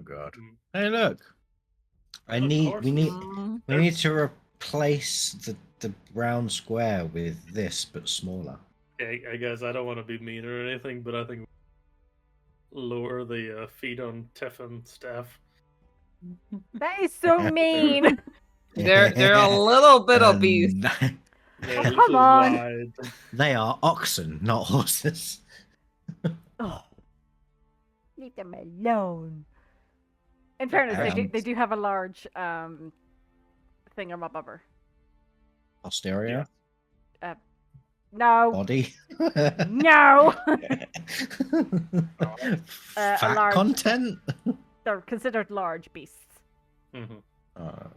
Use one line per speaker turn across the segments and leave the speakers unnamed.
god.
Mm.
Hey, look.
Of course.
We need to replace the round square with this, but smaller.
I guess I don't want to be mean or anything, but I think lower the feet on Tiffin staff.
That is so mean.
They're a little bit obese.
They're a
Come
little
on.
wide.
They are oxen, not horses.
Oh. Leave them alone. In fairness, they do have a large thingamabobber.
Posterior?
No.
Body?
No.
Fat
large-
content?
They're considered large beasts.
Mm-hmm.
Oh,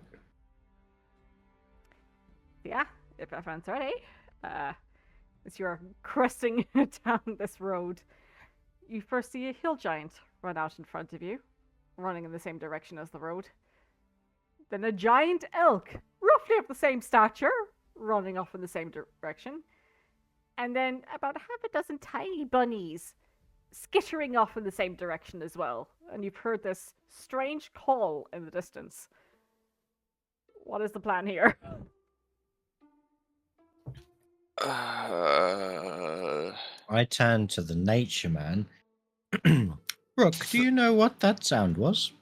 Yeah, if everyone's ready. As you're cresting down this road, you first see a hill giant run out in front of you, running in the same direction as the road. Then a giant elk, roughly of the same stature, running off in the same direction. And then about half a dozen tiny bunnies skittering off in the same direction as well. And you've heard this strange call in the distance. What is the plan here?
I turn to the nature man. Rook, do you know what that sound was?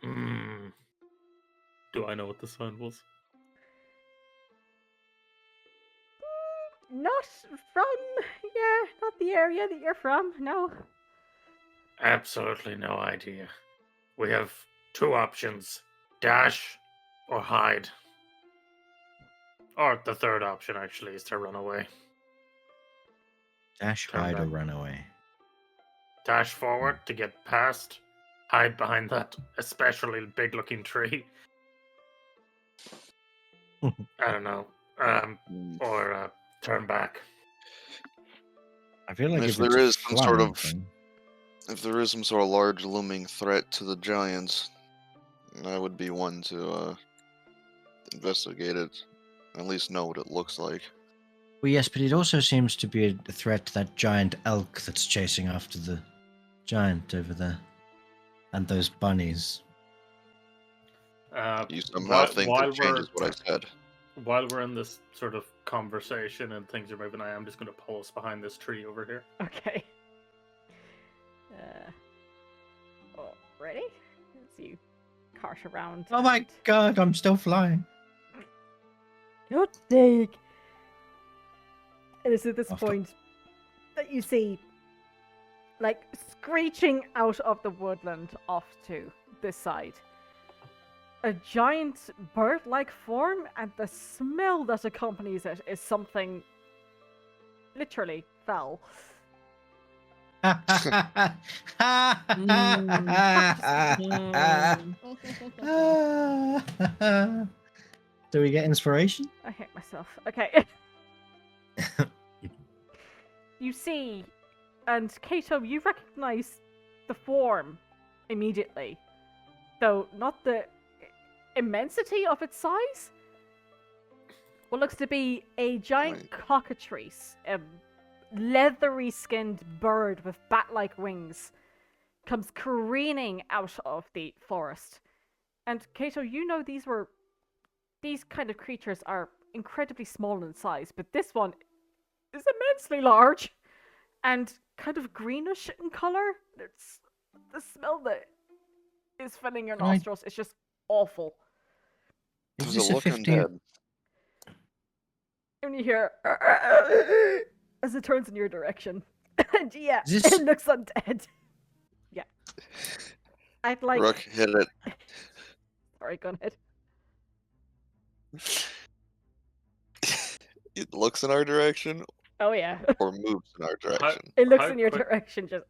Do I know what the sound was?
Not the area that you're from, no.
Absolutely no idea. We have two options: dash or hide. Or the third option, actually, is to run away.
Dash,
Turn
hide, or
back.
run away?
Dash forward to get past, hide behind that especially big-looking tree. I don't know. Or turn back.
I feel like
If
if
there
it's a
is some sort
flying
of-
thing-
If there is some sort of large looming threat to the giants, I would be one to investigate it. At least know what it looks like.
Well, yes, but it also seems to be a threat to that giant elk that's chasing after the giant over there. And those bunnies.
You somehow think that changes what I said.
While we're in this sort of conversation and things are moving, I am just going to pull us behind this tree over here.
Okay. Ready? As you cart around.
Oh my god, I'm still flying.
Your dig. And it's at this
Off the-
point that you see, like, screeching out of the woodland off to this side, a giant bird-like form, and the smell that accompanies it is something literally foul.
Do we get inspiration?
I hate myself. Okay. You see, and Kato, you recognize the form immediately, though not the immensity of its size. What looks to be a giant cockatrice, a leathery-skinned bird with bat-like wings, comes careening out of the forest. And Kato, you know these kind of creatures are incredibly small in size, but this one is immensely large and kind of greenish in color. It's the smell that is filling your nostrils. It's just awful.
Does it look undead?
And you hear as it turns in your direction. And yeah,
Is this-
it looks undead. Yeah. I'd like.
Rook, hit it.
Sorry, go ahead.
It looks in our direction
Oh yeah.
or moves in our direction.
It looks
How
in your
quick-
direction. Just.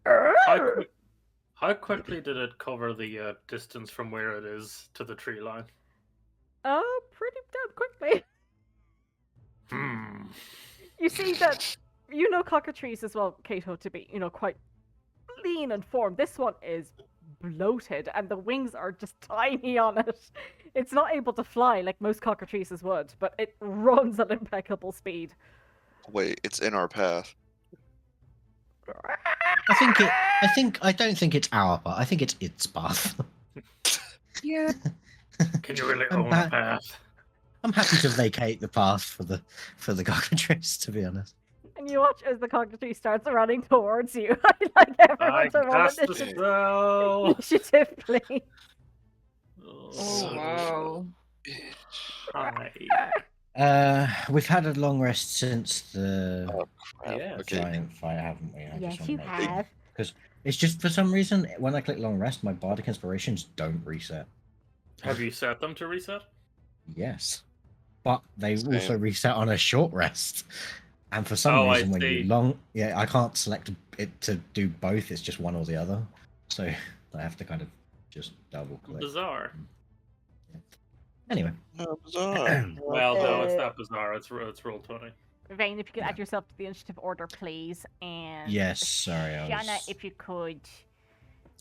How quickly did it cover the distance from where it is to the tree line?
Oh, pretty damn quickly. You see that, you know cockatrices as well, Kato, to be, quite lean and formed. This one is bloated, and the wings are just tiny on it. It's not able to fly like most cockatrices would, but it runs at impeccable speed.
Wait, it's in our path.
I don't think it's our path. I think it's its path.
Yeah.
Can you really
I'm
own a
back.
path?
I'm happy to vacate the path for the cockatrice, to be honest.
And you watch as the cockatrice starts running towards you. I'd like everyone to roll
got to
initiative,
sell.
initiative, please.
Oh, wow.
We've had a long rest since the
Oh, crap.
Yeah.
Okay.
giant fight, haven't we?
Yes, you have.
Because it's just for some reason when I click long rest, my bardic inspirations don't reset.
Have you set them to reset?
Yes, but they
Same.
also reset on a short rest. And for some
Oh, I
reason, when you
see.
I can't select it to do both. It's just one or the other. So I have to kind of just double click.
Bizarre.
Anyway.
Oh, bizarre.
Well, no, it's not bizarre. It's roll 20.
Vane, if you could add yourself to the initiative order, please. And
Yes, sorry.
Shana, if you could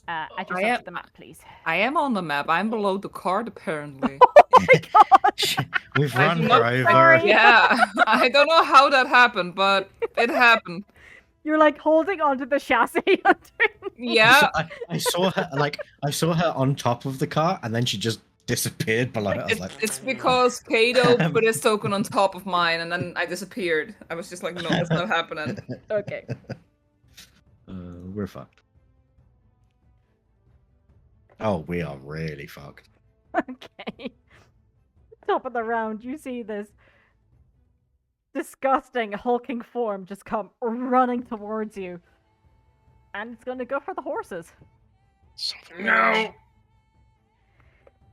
add
I
yourself
am-
to the map, please.
I am on the map. I'm below the card, apparently.
Oh my god!
We've
I
run
do
her
not-
over.
Sorry.
Yeah, I don't know how that happened, but it happened.
You're like holding onto the chassis.
Yeah,
I saw her I saw her on top of the car, and then she just disappeared below it. I was like,
it's because Kato put his token on top of mine, and then I disappeared. I was just like, no, that's not happening.
Okay.
We're fucked. Oh, we are really fucked.
Okay. Top of the round, you see this disgusting hulking form just come running towards you. And it's going to go for the horses.
Something
No!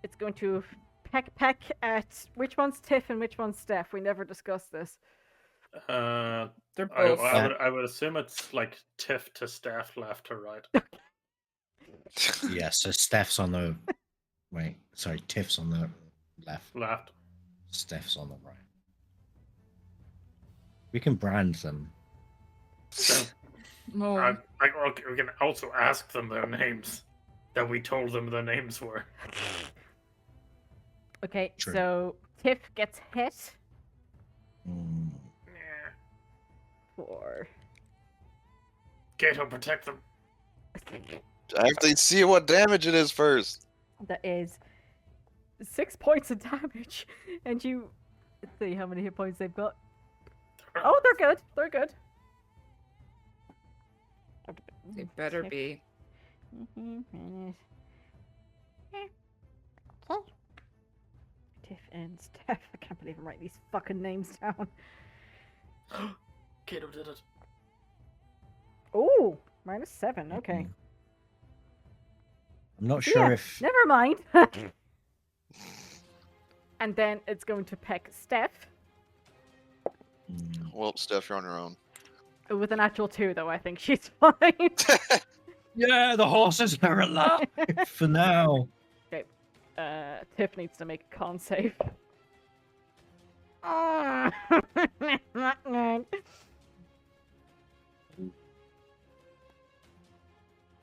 It's going to peck at which one's Tiff and which one's Steph. We never discussed this.
They're
both-
I would assume it's like Tiff to staff, left to right.
Yeah, so Steph's on the wait, sorry, Tiff's on the left.
Left.
Steph's on the right. We can brand them.
No.
We can also ask them their names that we told them their names were.
Okay,
True.
so Tiff gets hit
Mm.
Yeah.
for.
Kato, protect them.
I have to see what damage it is first.
That is 6 points of damage. And you. Let's see how many hit points they've got. Oh, they're good. They're good.
It better be.
Tiff and Steph. I can't believe I'm writing these fucking names down.
Kato did it.
Oh, -7. Okay.
I'm not
So
sure
yeah,
if
Never mind. And then it's going to peck Steph.
Well, Steph, you're on your own.
With a natural 2, though, I think she's fine.
yeah, the horses are alive for now.
Tiff needs to make a con save.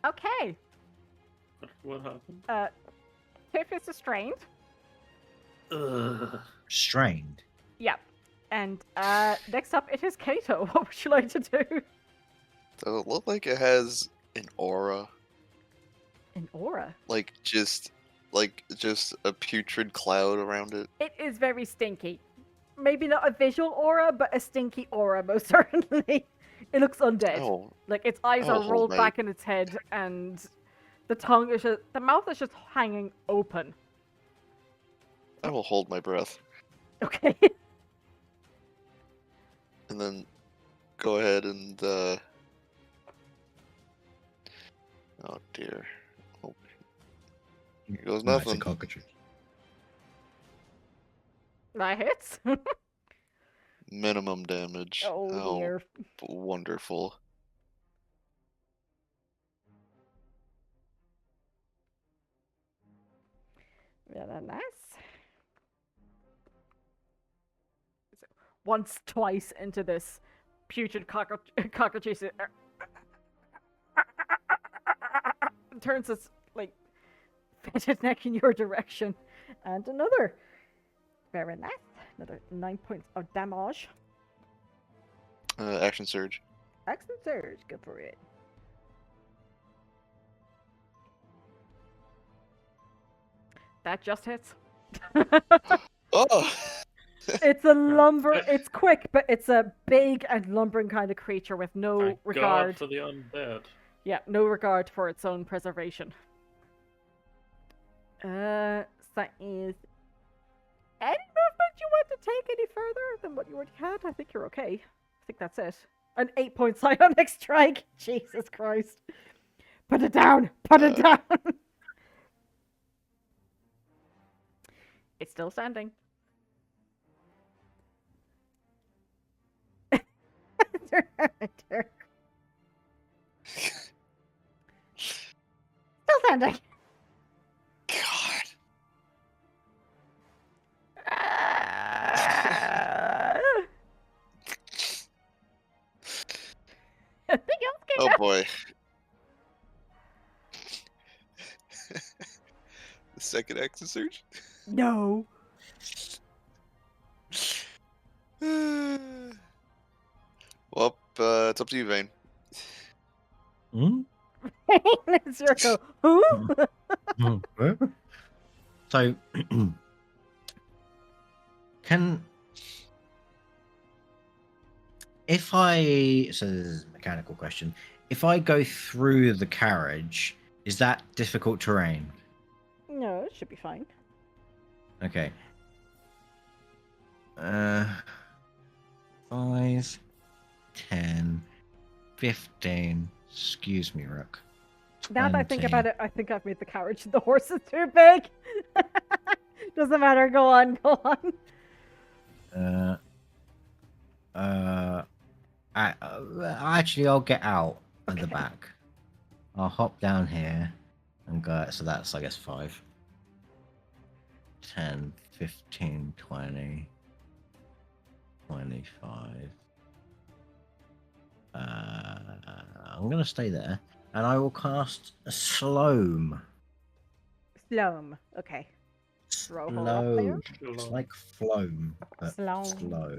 Okay.
What happened?
Tiff is restrained.
Ugh.
Strained.
Yep. And next up, it is Kato. What would you like to do?
Does it look like it has an aura?
An aura.
Like just a putrid cloud around it?
It is very stinky. Maybe not a visual aura, but a stinky aura, most certainly. It looks undead.
Oh,
Like its eyes
Oh,
are rolled
my-
back in its head, and the tongue is just, the mouth is just hanging open.
I will hold my breath
Okay.
and then go ahead and oh dear. Oh. Here goes
No, it's a
nothing.
cockatrice.
That hits.
Minimum damage.
Oh
How
dear.
wonderful.
Very nice. So, once, twice into this putrid cockatrice. Turns its like fetid neck in your direction, and another. Very nice. Another 9 points of damage.
Action surge.
Action surge. Go for it. That just hits.
Oh!
It's a it's quick, but it's a big and lumbering kind of creature with no
Thank
regard.
God for the undead.
Yeah, no regard for its own preservation. So that is any movement you want to take any further than what you already had? I think you're okay. I think that's it. An 8-point psionic strike. Jesus Christ. Put it down. Put it down. It's still standing. Still standing.
God.
Anything else,
Oh
Kato?
boy. The second exit search?
No.
Well, it's up to you, Vane.
Hmm?
It's your go. Who?
So, so this is a mechanical question. If I go through the carriage, is that difficult terrain?
No, it should be fine.
Okay. 5, 10, 15. Excuse me, Rook.
Now that I think
20.
about it, I think I've made the carriage and the horses too big. Doesn't matter. Go on. Go on.
Actually, I'll get out at the
Okay.
back. I'll hop down here and go. So that's, I guess, 5, 10, 15, 20, 25. I'm going to stay there. And I will cast a Sloam.
Sloam. Okay. Throw her up there.
Slow. It's like Floam, but
Sloam.
slow.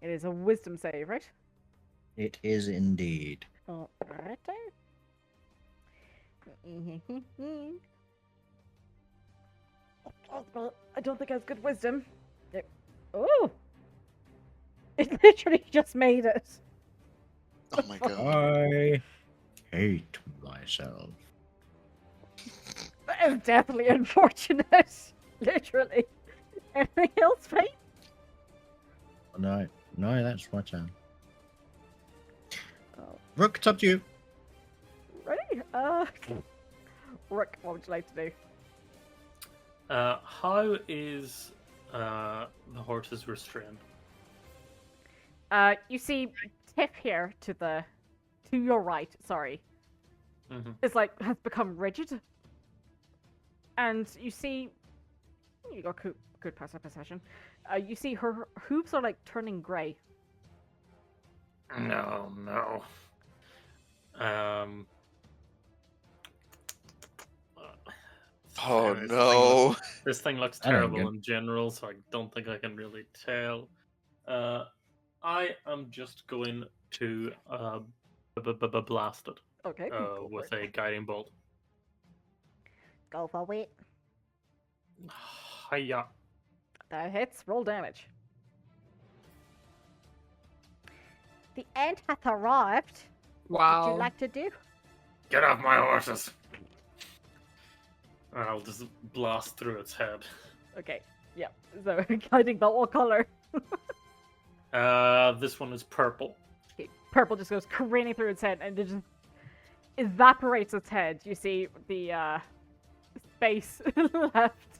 It is a wisdom save, right?
It is indeed.
Oh, right there. I don't think it has good wisdom. Oh! It literally just made it.
Oh my god.
I hate myself.
That is definitely unfortunate. Literally. Anything else, Fate?
No, that's my turn.
Oh.
Rook, it's up to you.
Ready? Rook, what would you like to do?
How is the horses restrained?
You see Tiff here to your right, sorry.
Mm-hmm.
Is like has become rigid. And you see you got good passive possession. You see her hooves are like turning grey.
No.
Oh
this
no.
This thing looks
That ain't
terrible
good.
in general, so I don't think I can really tell. I am just going to blast it
Okay. Go for
with
it.
a guiding bolt.
Go for it.
Hiya.
That hits. Roll damage. The end hath arrived. What would
Wow.
you like to do?
Get off my horses! I'll just blast through its head.
Okay. Yeah. So guiding bolt, what color?
This one is purple.
Okay, purple just goes careening through its head and it just evaporates its head. You see the space left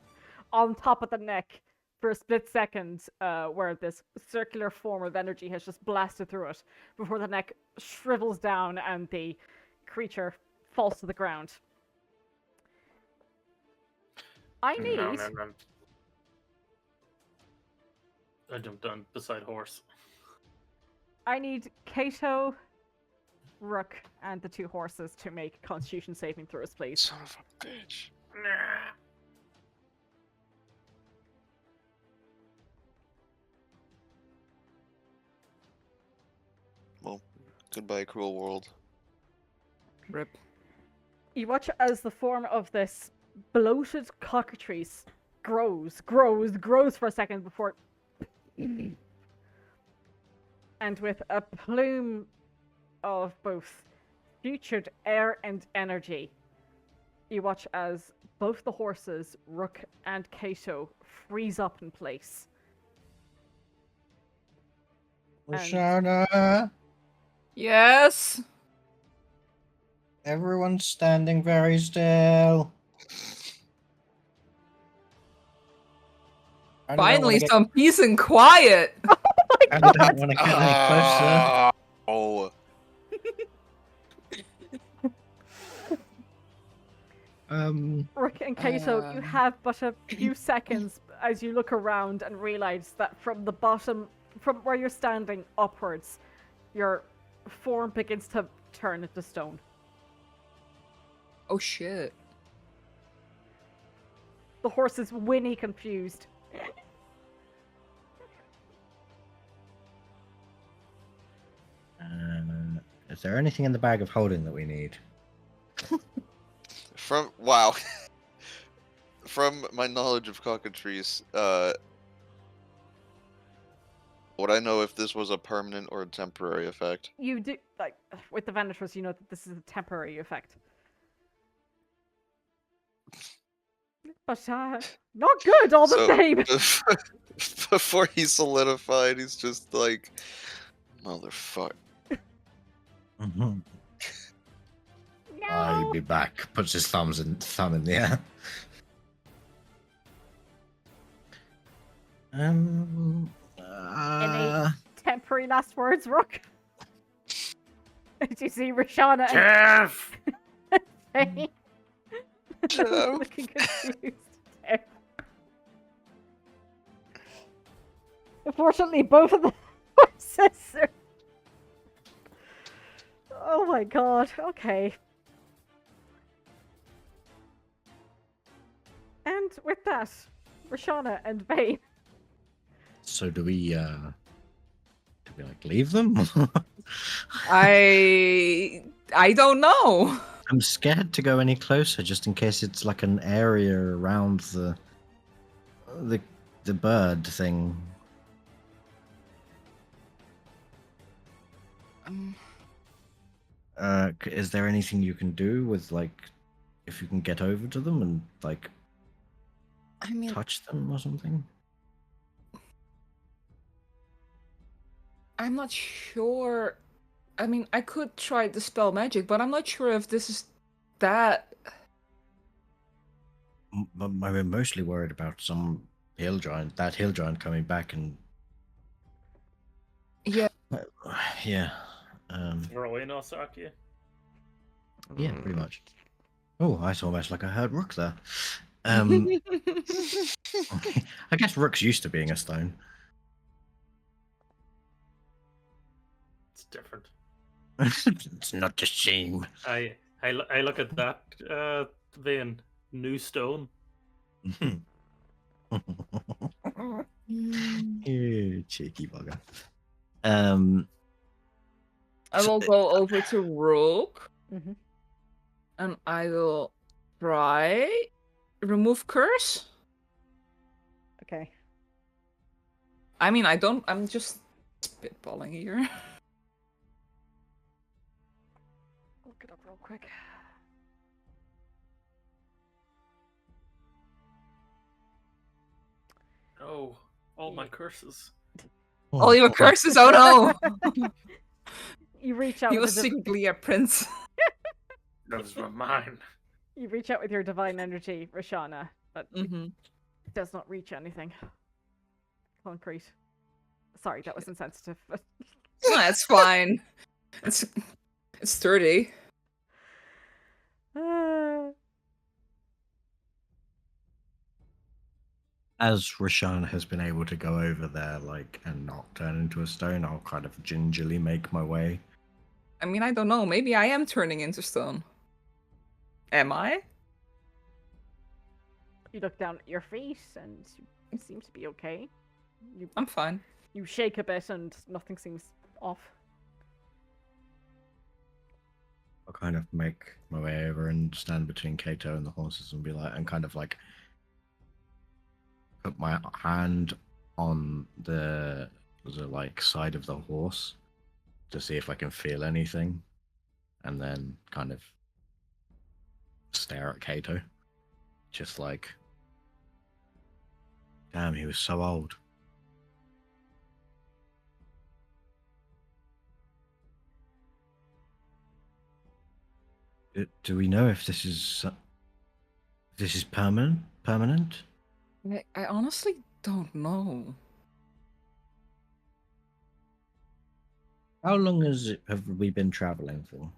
on top of the neck for a split second, where this circular form of energy has just blasted through it before the neck shrivels down and the creature falls to the ground. I need.
No. I jumped down beside horse.
I need Kato, Rook, and the two horses to make Constitution saving throws, please.
Son of a bitch.
Nah.
Well, goodbye, cruel world.
Rip.
You watch as the form of this bloated cockatrice grows for a second before and with a plume of both futured air and energy, you watch as both the horses, Rook and Kato, freeze up in place.
Roshana,
Yes.
everyone's standing very still. I don't
Finally,
wanna get-
some peace and quiet.
I don't want to get any closer.
Oh,
Rook and Kato, you have but a few seconds as you look around and realize that from the bottom, from where you're standing upwards, your form begins to turn into stone.
Oh shit.
The horse is whinny confused.
Is there anything in the bag of holding that we need?
from my knowledge of cockatrice, would I know if this was a permanent or a temporary effect?
You do, like, with the Venators, you know that this is a temporary effect. But, not good all the same!
Before he's solidified, he's just like, motherfucker.
Mm-hmm.
No!
I'll be back. Puts his thumb in the air.
Any temporary last words, Rook? Do you see Roshana and
Jeff!
Faye
Jeff.
looking confused? Jeff. Unfortunately, both of the horses are... Oh my god, okay. And with that, Roshana and Vane.
So do we like leave them?
I don't know.
I'm scared to go any closer just in case it's like an area around the bird thing. Is there anything you can do with, like, if you can get over to them and, like,
I mean,
touch them or something?
I'm not sure. I mean, I could try the spell magic, but I'm not sure if this is that.
I'm mostly worried about that hill giant coming back and...
Yeah.
Yeah.
Throwing us at you.
Yeah, pretty much. Oh, it's almost like I heard Rook there. I guess Rook's used to being a stone.
It's different.
It's not the same.
I look at that vein, new stone.
You cheeky bugger.
I will go over to Rook,
Mhm.
and I will try remove curse.
Okay.
I mean, I'm just spitballing here.
Look it up real quick.
Oh, all my curses.
All your curses, oh no!
You reach out
He
with
was
a
secretly a prince.
Those were mine.
you reach out with your divine energy, Roshana, but
Mm-hmm.
it does not reach anything concrete. Sorry, that was insensitive. But...
No, it's fine. It's sturdy.
As Roshana has been able to go over there, like, and not turn into a stone, I'll kind of gingerly make my way.
I mean, I don't know. Maybe I am turning into stone. Am I?
You look down at your feet and you seem to be okay.
I'm fine.
You shake a bit and nothing seems off.
I'll kind of make my way over and stand between Kato and the horses and be like, and kind of like put my hand on the like side of the horse to see if I can feel anything, and then kind of stare at Kato, just like, damn, he was so old. Do we know if this is permanent? Permanent?
I honestly don't know.
How long have we been traveling for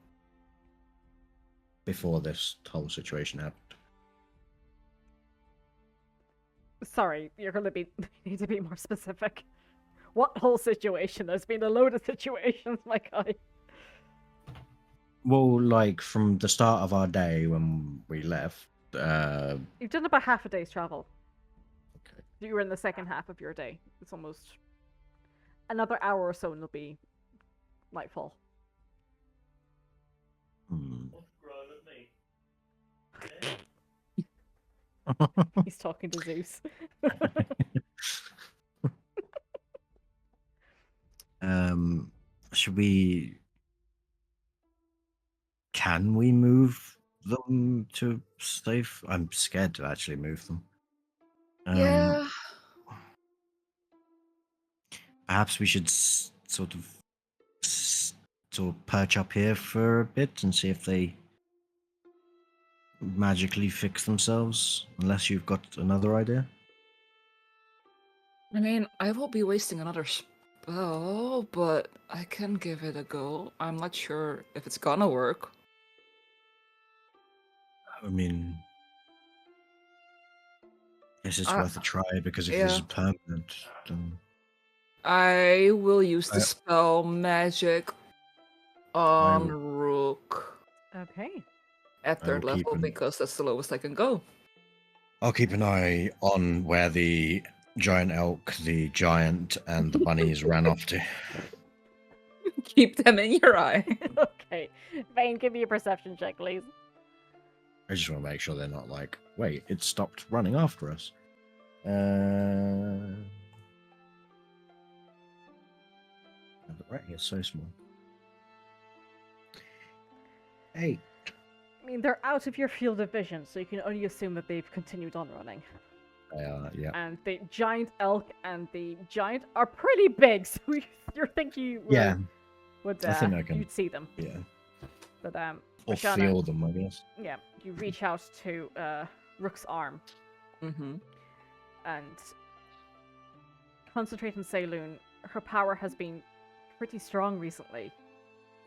before this whole situation happened?
Sorry, you're gonna be need to be more specific. What whole situation? There's been a load of situations, my guy.
Well, like from the start of our day when we left.
You've done about half a day's travel.
Okay.
You were in the second half of your day. It's almost another hour or so and it'll be nightfall.
Hmm.
He's talking to Zeus.
Should we? Can we move them to safe? I'm scared to actually move them.
Yeah.
Perhaps we should sort of perch up here for a bit and see if they magically fix themselves. Unless you've got another idea.
I mean, I will be wasting another spell, but I can give it a go. I'm not sure if it's gonna work.
I mean, I guess it's worth a try because if this is permanent, then
I will use the spell magic on
will-
Rook
Okay.
at
I will
3rd level
keep an-
because that's the lowest I can go.
I'll keep an eye on where the giant elk, the giant, and the bunnies ran off to.
Keep them in your eye.
Okay. Vane, give me a perception check, please.
I just want to make sure they're not like, wait, it stopped running after us. The rat here is so small. 8.
I mean, they're out of your field of vision, so you can only assume that they've continued on running.
Yeah.
And the giant elk and the giant are pretty big, so you're thinking you would
I think I can.
you'd see them.
Yeah.
But
Or
Roshana,
feel them, I guess.
yeah, you reach out to Rook's arm
Mm-hmm.
and concentrate on Saloon. Her power has been pretty strong recently,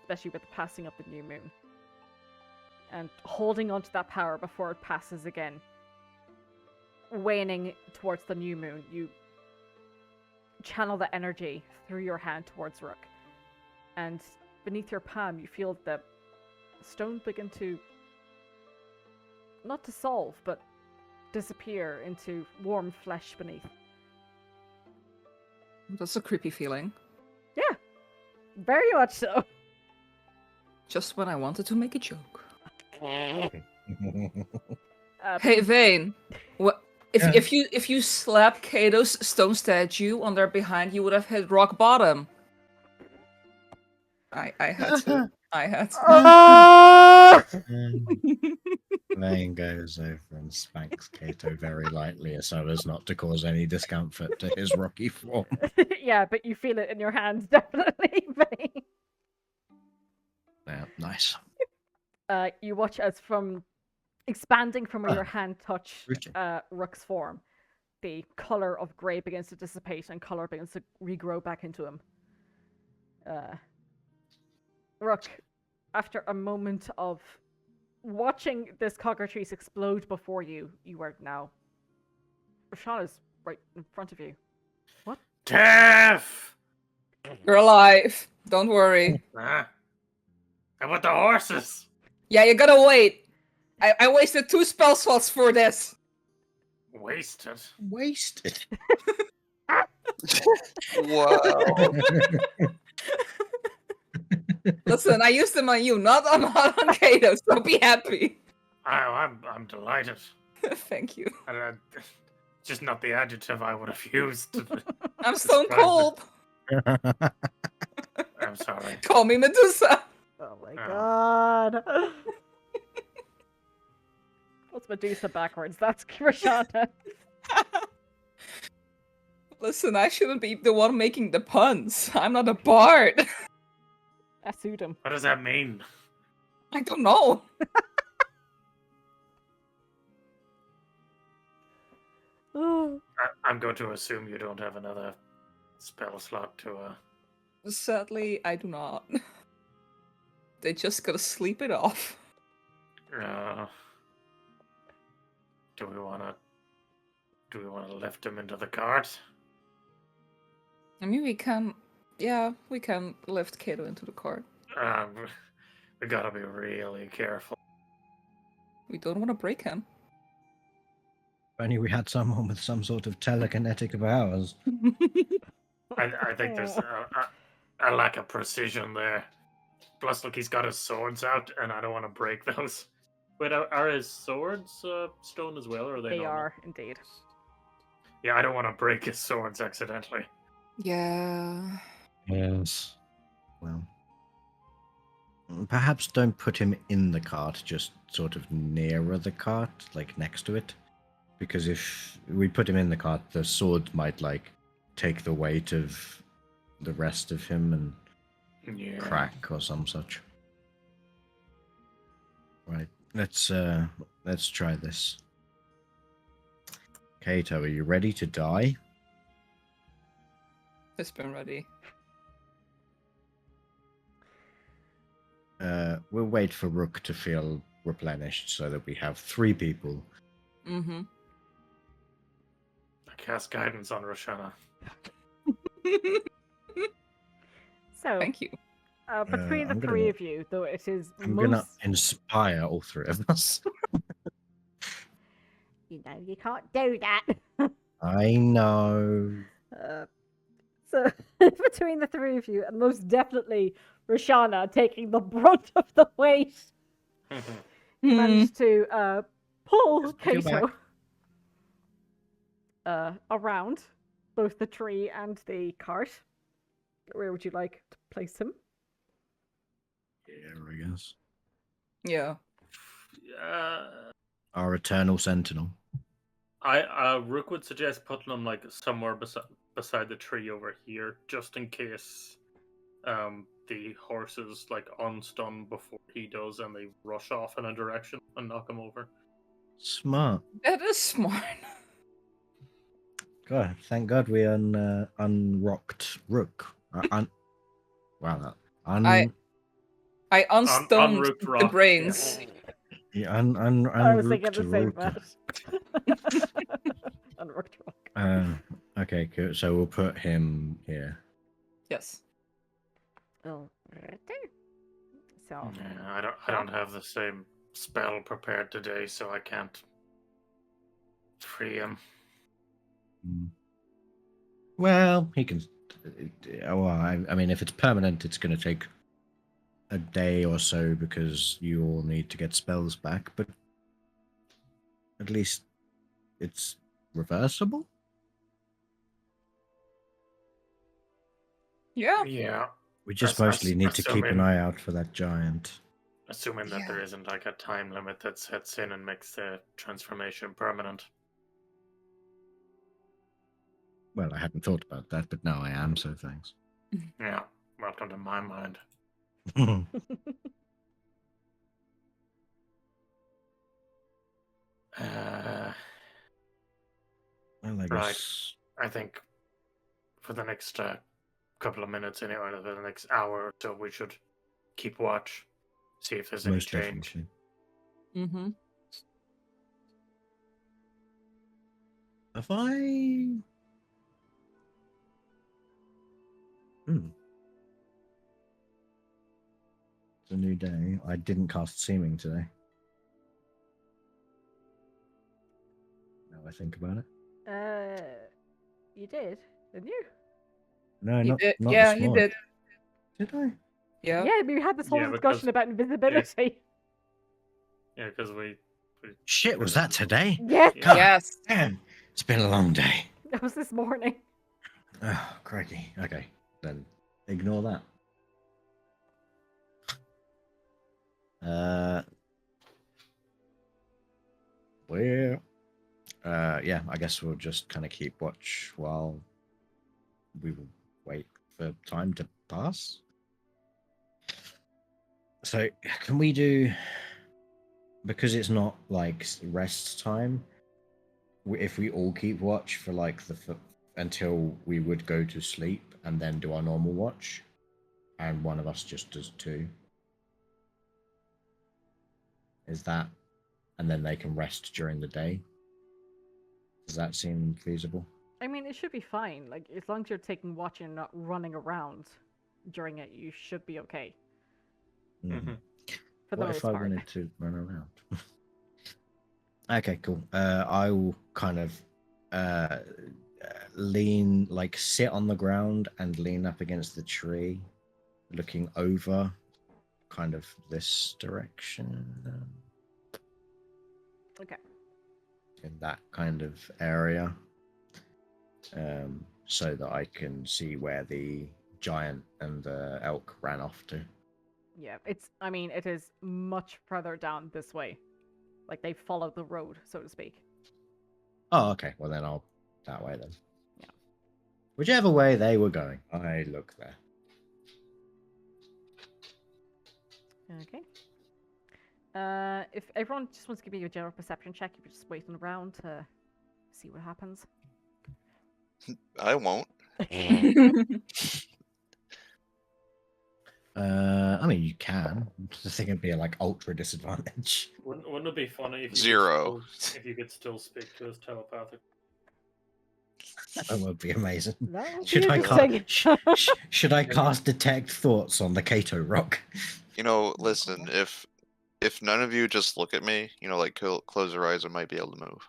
especially with the passing of the new moon. And holding onto that power before it passes again, waning towards the new moon, you channel the energy through your hand towards Rook. And beneath your palm, you feel the stone begin to, not dissolve, but disappear into warm flesh beneath.
That's a creepy feeling.
Yeah, very much so.
Just when I wanted to make a joke.
Uh,
Hey, Vane. What if you slap Kato's stone statue on their behind, you would have hit rock bottom. I had to. I had to.
Vane goes over and spanks Kato very lightly so as not to cause any discomfort to his rocky form.
yeah, but you feel it in your hands, definitely. Vane.
Yeah, nice.
You watch as from expanding from where your hand touched Rook's form, the color of grey begins to dissipate and color begins to regrow back into him. Rook, after a moment of watching this cockatrice explode before you, you are now. Roshana's right in front of you. What?
Tiff!
You're alive. Don't worry.
How about the horses?
Yeah, you gotta wait. I wasted 2 spell slots for this.
Wasted.
Wasted.
Wow.
Listen, I used them on you, not on Kato, so be happy.
I'm delighted.
Thank you.
And, just not the adjective I would have used.
I'm stone
Describe it.
cold.
I'm sorry.
Call me Medusa.
Oh my
Oh.
god. What's Medusa backwards? That's Roshana.
Listen, I shouldn't be the one making the puns. I'm not a bard.
I sued him.
What does that mean?
I don't know.
Oh.
I'm going to assume you don't have another spell slot to
Sadly, I do not. They just gotta sleep it off.
Do we wanna lift him into the cart?
I mean, we can lift Kato into the cart.
We gotta be really careful.
We don't want to break him.
If only we had someone with some sort of telekinetic powers.
I think there's a lack of precision there. Plus, look, he's got his swords out, and I don't want to break those. Wait, are his swords stone as well, or are they
They
normal?
are, indeed.
Yeah, I don't want to break his swords accidentally.
Yeah.
Yes. Well, perhaps don't put him in the cart, just sort of nearer the cart, like next to it. Because if we put him in the cart, the sword might, like, take the weight of the rest of him and
Yeah.
crack or some such. Right, let's try this. Kato, are you ready to die?
It's been ready.
We'll wait for Rook to feel replenished so that we have 3 people.
Mm-hmm.
I cast guidance on Roshana.
So,
Thank you.
between the
I'm
three
gonna-
of you, though it is
I'm
most...
gonna inspire all 3 of us.
You know, you can't do that.
I know.
So, between the 3 of you, and most definitely Roshana taking the brunt of the weight, you managed to pull
Just go
Kato around both the tree and the cart. Where would you like to place him?
Here, I guess.
Yeah.
Our eternal sentinel.
Rook would suggest putting him like somewhere beside the tree over here, just in case the horses like unstun before he does, and they rush off in a direction and knock him over.
Smart.
That is smart.
God, thank God we unrocked Rook. Wow,
I unstunned
unrooked
the
rock,
brains.
yeah,
I was thinking
unrooked
the same
Rook.
that. Unrooked rock.
Okay, cool. So we'll put him here.
Yes.
Oh, right there. So,
Yeah, I don't have the same spell prepared today, so I can't free him.
Well, he can. Well, I mean, if it's permanent, it's going to take a day or so because you all need to get spells back. But at least it's reversible.
Yeah.
Yeah,
We just
That's
mostly need to keep an
assuming-
eye out for that giant.
assuming that there
Yeah.
isn't like a time limit that sets in and makes the transformation permanent.
Well, I hadn't thought about that, but now I am. So thanks.
Yeah, welcome to my mind.
Well, I
Right.
guess.
I think for the next couple of minutes, anyway, or the next hour or so, we should keep watch, see if there's any
Most
change.
definitely.
Mm-hmm.
Have I? It's a new day. I didn't cast Seeming today. Now I think about it.
you did, didn't you?
No,
You
not
did.
not
Yeah,
this
you
morning.
did.
Did I?
Yeah.
Yeah, we had this whole
Yeah,
discussion
because-
about invisibility.
Yeah, because we
Shit, was that today?
Yes,
God
Yes.
damn, it's been a long day.
that was this morning.
Oh, crikey. Okay, then ignore that. Well, yeah, I guess we'll just kind of keep watch while we will wait for time to pass. So, can we do, because it's not like rest time, if we all keep watch for like until we would go to sleep and then do our normal watch, and one of us just does 2? Is that, and then they can rest during the day? Does that seem feasible?
I mean, it should be fine. Like, as long as you're taking watch and not running around during it, you should be okay.
Mhm.
For the
What
most
if I
part.
wanted to run around? Okay, cool. I will kind of lean, like sit on the ground and lean up against the tree, looking over kind of this direction.
Okay.
In that kind of area, so that I can see where the giant and the elk ran off to.
Yeah, I mean, it is much further down this way. Like, they followed the road, so to speak.
Oh, okay. Well, then I'll that way then.
Yeah.
Whichever way they were going, I look there.
Okay. If everyone just wants to give you a general perception check, if you're just waiting around to see what happens.
I won't.
I mean, you can. I think it'd be a, like ultra disadvantage.
Wouldn't it be funny if you
0.
if you could still speak to us telepathic?
That would be amazing.
That would
Should
be
I
interesting.
should I cast detect thoughts on the Kato rock?
You know, listen, if none of you just look at me, you know, like close your eyes, I might be able to move.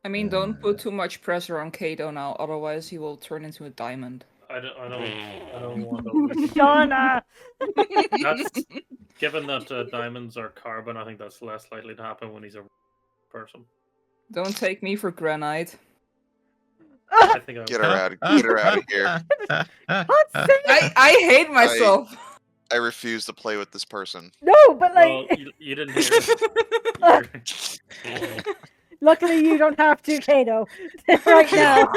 I mean, don't put too much pressure on Kato now, otherwise he will turn into a diamond.
I don't want to.
Roshana!
That's given that diamonds are carbon. I think that's less likely to happen when he's a person.
Don't take me for granite.
I think I
Get her out of here.
God's sake!
I hate myself.
I refuse to play with this person.
No, but
Well,
like,
you didn't hear it.
luckily you don't have to, Kato. Right now.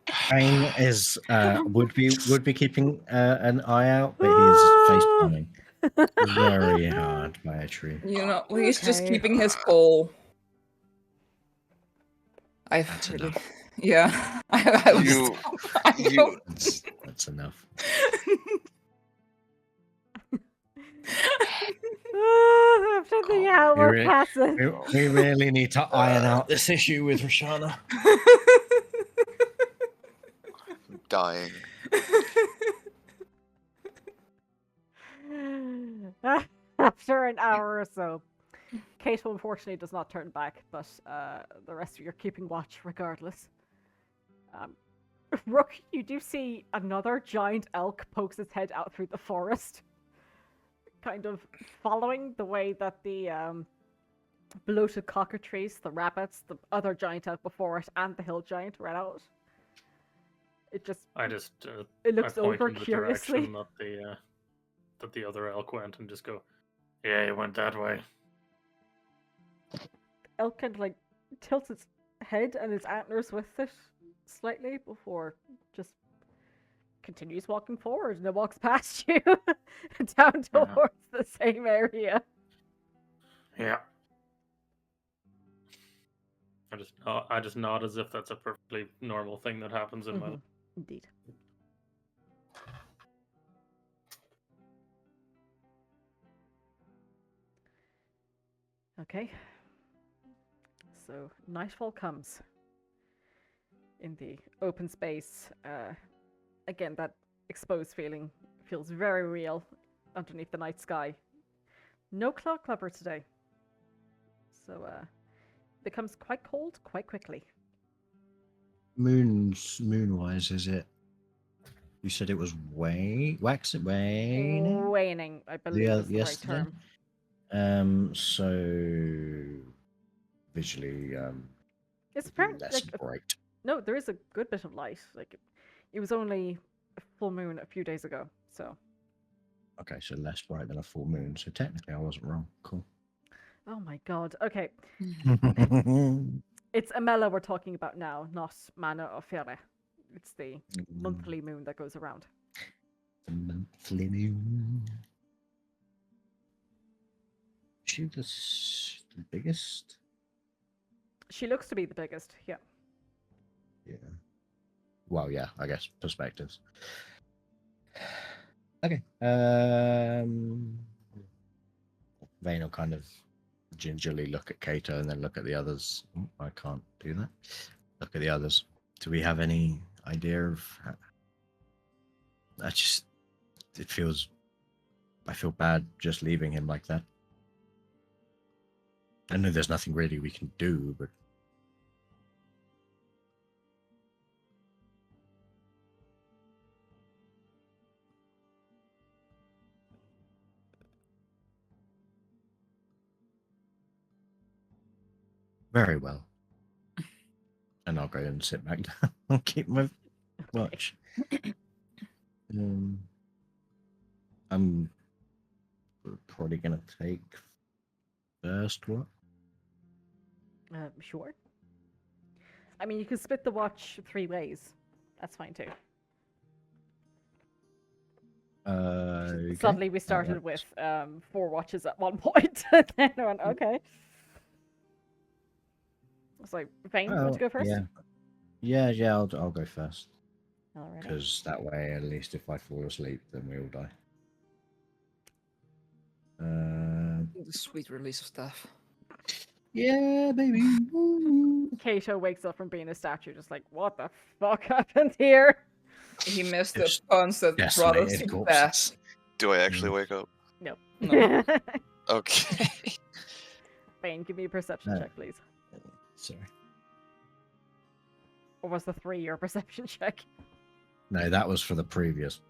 Kane is would be keeping an eye out, but he is face palming very hard by a tree.
You know, he's just
Okay.
keeping his coal.
That's
Really,
enough.
yeah. I was.
You-
I
you-
don't-
That's enough.
After the hour
really-
passes.
We really need to iron out this issue with Roshana.
Dying.
After an hour or so, Kato unfortunately does not turn back, but the rest of you are keeping watch regardless. Rook, you do see another giant elk pokes its head out through the forest, kind of following the way that the bloated cockatrice, the rabbits, the other giant elk before it, and the hill giant ran out. It just
I just
it looks
I point
over
in the
curiously.
direction that the other elk went and just go, yeah, he went that way.
Elk kind of like tilts its head and its antlers with it slightly before just continues walking forward, and it walks past you down towards the same area.
Yeah. I just nod as if that's a perfectly normal thing that happens in my life.
Indeed. Okay. So nightfall comes in the open space. Again, that exposed feeling feels very real underneath the night sky. No cloud clubber today. So becomes quite cold quite quickly.
Moonwise, is it You said it was waning.
Waning, I believe is the right
Yesterday.
term.
So visually,
It's apparent
less
like
bright.
no, there is a good bit of light. Like it was only a full moon a few days ago, so.
Okay, so less bright than a full moon. So technically, I wasn't wrong. Cool.
Oh my god. Okay, it's Amela we're talking about now, not Mana or Fere. It's the monthly moon that goes around.
The monthly moon. She the biggest.
She looks to be the biggest. Yeah.
Yeah. Well, yeah. I guess perspectives. Okay. Vayne will kind of gingerly look at Kato and then look at the others. Oh, I can't do that. Look at the others. Do we have any idea of? I feel bad just leaving him like that. I know there's nothing really we can do, but. Very well. And I'll go and sit back down and keep my watch. I'm probably going to take first what?
Sure. I mean, you can split the watch 3 ways. That's fine too.
Okay.
Suddenly we started with 4 watches at one point. Then I went, okay. So, Vayne, you want to go first?
Yeah. I'll go first.
Alright.
Because that way, at least if I fall asleep, then we all die.
The sweet release of stuff.
Yeah, baby.
Kato wakes up from being a statue, just like, what the fuck happened here?
He missed the
Just
puns that brought us
decimated
to
corpses.
death.
Do I actually wake up?
No.
No.
Okay.
Vayne, give me a perception check, please.
Sorry.
Or was the 3 your perception check?
No, that was for the previous.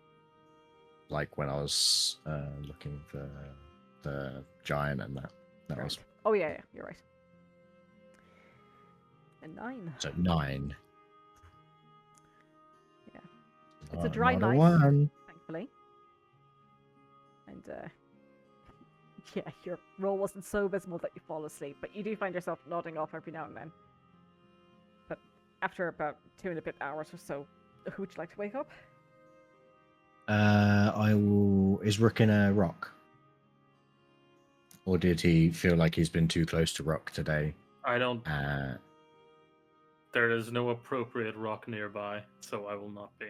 Like when I was looking for the giant and that. That was.
Oh, yeah, you're right. A 9.
So 9.
Yeah. It's a dry
not a
night,
1.
thankfully. And, yeah, your roll wasn't so abysmal that you fall asleep, but you do find yourself nodding off every now and then. But after about 2 and a bit hours or so, who would you like to wake up?
I will. Is Rook in a rock? Or did he feel like he's been too close to rock today?
I don't. There is no appropriate rock nearby, so I will not be.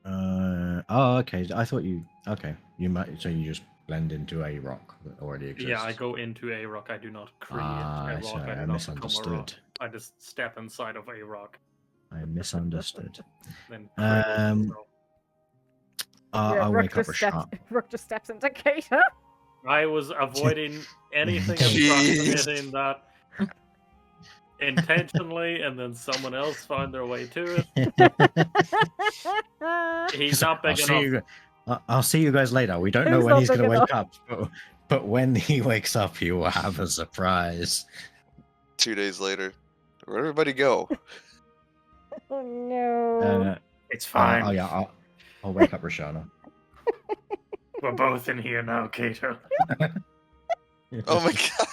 Oh, okay. I thought you. Okay, you might. So you just blend into a rock that already exists.
Yeah, I go into a rock. I do not create a rock.
Sorry,
I do
I
not become a rock.
misunderstood.
I just step inside of a rock.
I misunderstood.
Then
I'll wake up Roshana.
Rook just steps into Kato.
I was avoiding anything
Jeez.
approximating that intentionally, and then someone else found their way to it. He's not big enough.
I'll see you guys later. We don't know
Who's
when
not
he's going to
big
wake up, but when he wakes up, he will have a surprise.
2 days later. Where'd everybody go?
Oh no.
It's fine.
Oh yeah, I'll wake up Roshana.
We're both in here now, Kato.
Oh my god.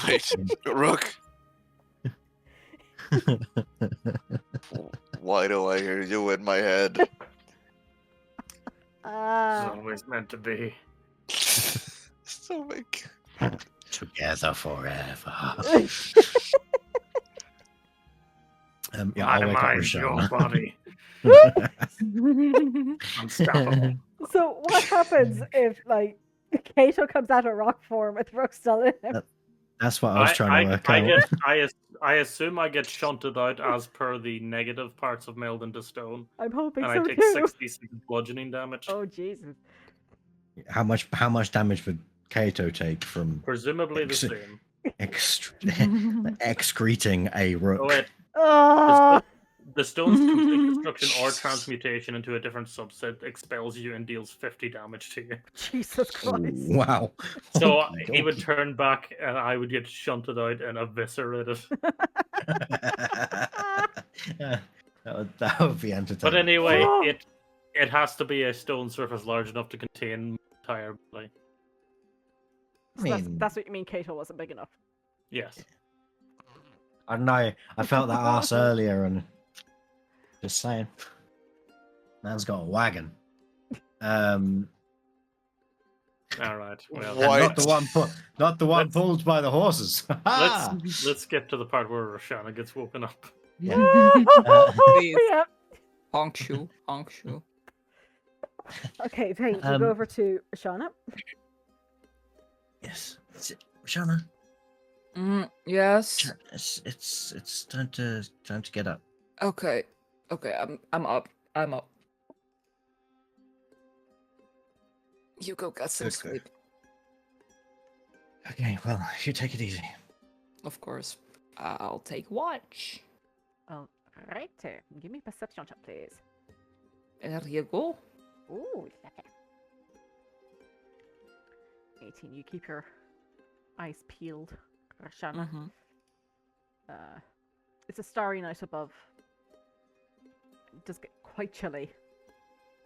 Wait, Rook. Why do I hear you in my head?
It's always meant to be.
So big.
Together forever. Yeah,
My
I'll wake up
mind, your
Roshana.
body. Unstoppable.
So what happens if, like, Kato comes out of rock form with Rook still in him?
That's what I was trying to work out.
I assume I get shunted out as per the negative parts of meld into stone,
I'm hoping
and
so
I take
too.
66 bludgeoning damage.
Oh Jesus!
How much damage would Kato take from
Presumably the same.
excreting a rook?
Oh, wait.
Oh,
The stone's complete destruction or transmutation into a different subset expels you and deals 50 damage to you.
Jesus Christ.
Wow.
So
Okey
he would
dokey.
turn back and I would get shunted out and eviscerated.
That would be entertaining.
But anyway,
Oh.
it has to be a stone surface large enough to contain my entire body.
So
I mean,
that's what you mean Kato wasn't big enough.
Yes.
I don't know. I felt that arse earlier, and just saying, man's got a wagon.
All right. Well,
And
Why-
not the one
Let's-
pulled by the horses.
let's get to the part where Roshana gets woken up.
Yeah.
Please.
Yep.
Honk shoe, honk shoe.
Okay, Vane, you
Um,
go over to Roshana.
Yes, Roshana.
Yes.
It's time to get up.
Okay. Okay, I'm up. I'm up. You go get some
Okay.
sleep.
Okay, well, you take it easy.
Of course. I'll take watch.
Oh, right. Give me a perception check, please.
There you go.
Ooh, 18. You keep your eyes peeled, Roshana.
Mhm.
It's a starry night above. It does get quite chilly.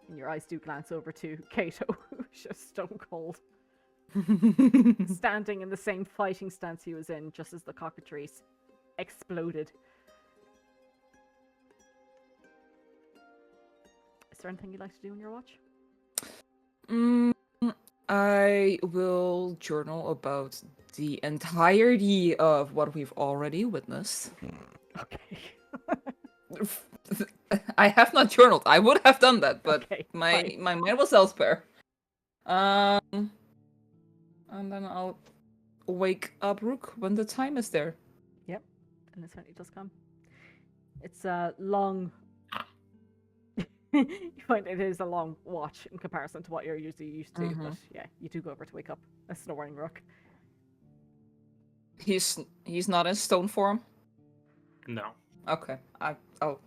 And your eyes do glance over to Kato, who's just stone cold. Standing in the same fighting stance he was in just as the cockatrice exploded. Is there anything you'd like to do on your watch?
I will journal about the entirety of what we've already witnessed.
Okay.
I have not journaled. I would have done that, but
Okay,
my
fine.
my mind was elsewhere. And then I'll wake up Rook when the time is there.
And it certainly does come. It's a long. You find it is a long watch in comparison to what you're usually used to, but yeah, you do go over to wake up a snoring Rook.
He's not in stone form.
No.
Okay, I'll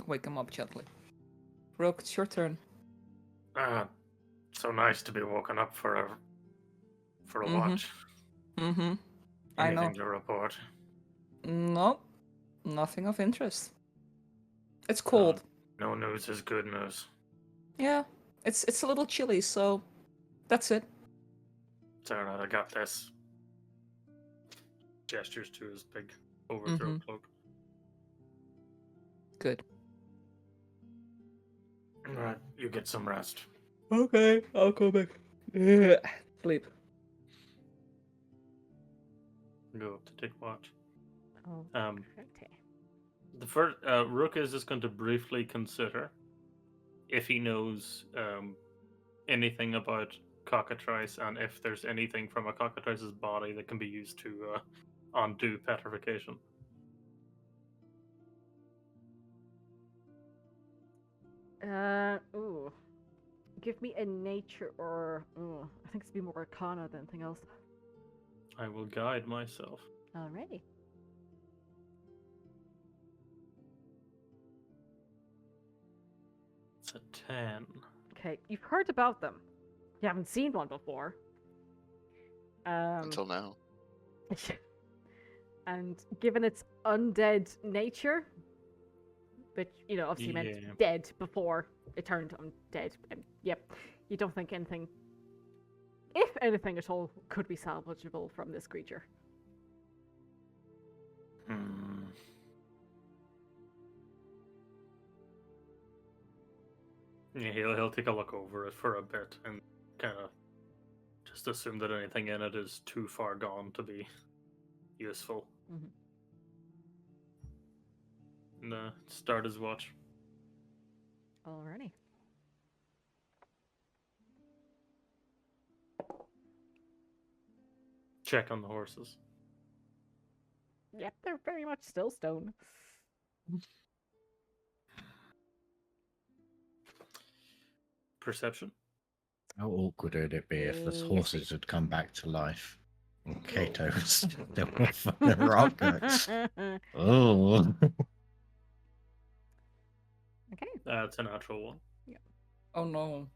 wake him up gently. Rook, it's your turn.
So nice to be woken up for a
Mhm.
watch.
Mm-hmm. I know.
Anything to report?
No, nothing of interest. It's cold.
No news is good news.
Yeah, it's a little chilly, so that's it.
It's alright, I got this. Gestures to his big overthrow cloak.
Good.
Alright, you get some rest.
Okay, I'll go back. Sleep.
Go up to take watch.
Oh,
Um,
okay.
The first Rook is just going to briefly consider if he knows anything about cockatrice and if there's anything from a cockatrice's body that can be used to undo petrification.
Ooh. Give me a nature or I think it's be more arcana than anything else.
I will guide myself.
Alrighty.
It's a 10.
Okay, you've heard about them. You haven't seen one before.
Until now.
And given its undead nature, which, you know, obviously
Yeah.
meant dead before it turned undead, and yep, you don't think anything, if anything at all, could be salvageable from this creature.
Yeah, he'll take a look over it for a bit and kind of just assume that anything in it is too far gone to be useful.
Mhm.
And start his watch.
Alrighty.
Check on the horses.
Yep, they're very much still stone.
Perception.
How awkward would it be if the
Yes,
horses had come back to life and Kato was still fucking rocket? Oh.
It's a natural one.
Oh no.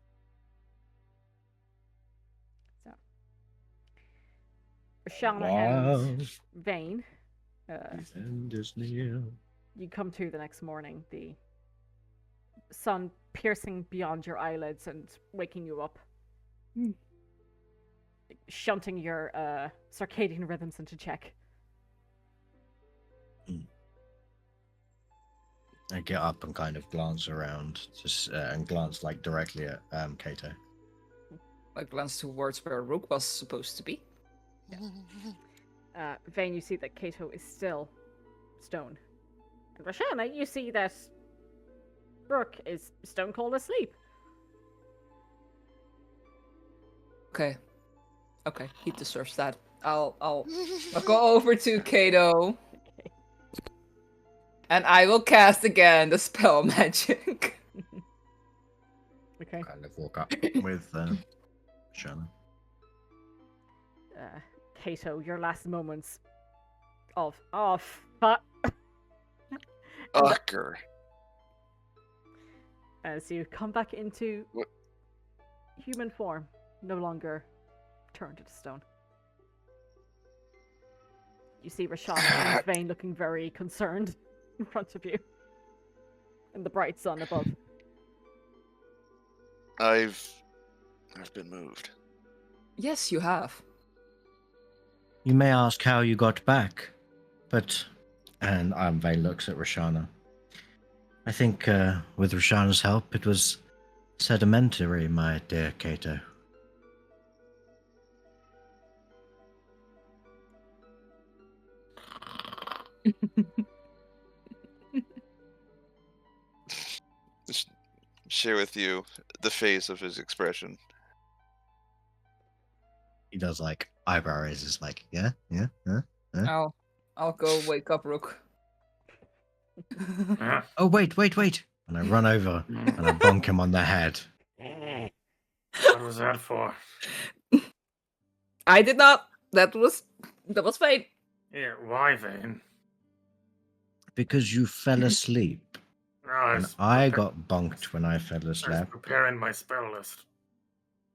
So, Roshana and
Wow.
Vane,
The end is near.
you come to the next morning, the sun piercing beyond your eyelids and waking you up, shunting your circadian rhythms into check.
I get up and kind of glance around, just and glance like directly at Kato.
I glance towards where Rook was supposed to be.
Vane, you see that Kato is still stone. And Roshana, you see that Rook is stone cold asleep.
Okay. Okay, he deserves that. I'll go over to Kato.
Okay.
And I will cast again the spell magic.
Okay.
Kind of walk up with Roshana.
Kato, your last moments of fuck.
Ucker.
As you come back into
What?
human form, no longer turned into stone. You see Roshana and Vane looking very concerned in front of you. And the bright sun above.
I've been moved.
Yes, you have.
You may ask how you got back, but and Vane looks at Roshana. I think with Roshana's help, it was sedimentary, my dear Kato.
Just share with you the face of his expression.
He does like eyebrow raises, like yeah.
I'll go wake up Rook.
Oh wait! And I run over and I bonk him on the head.
What was that for?
I did not. That was fine.
Yeah, why, Vane?
Because you fell asleep.
No, I
And
was
I
prepa-
got bonked when I fell
I was
asleep.
preparing my spell list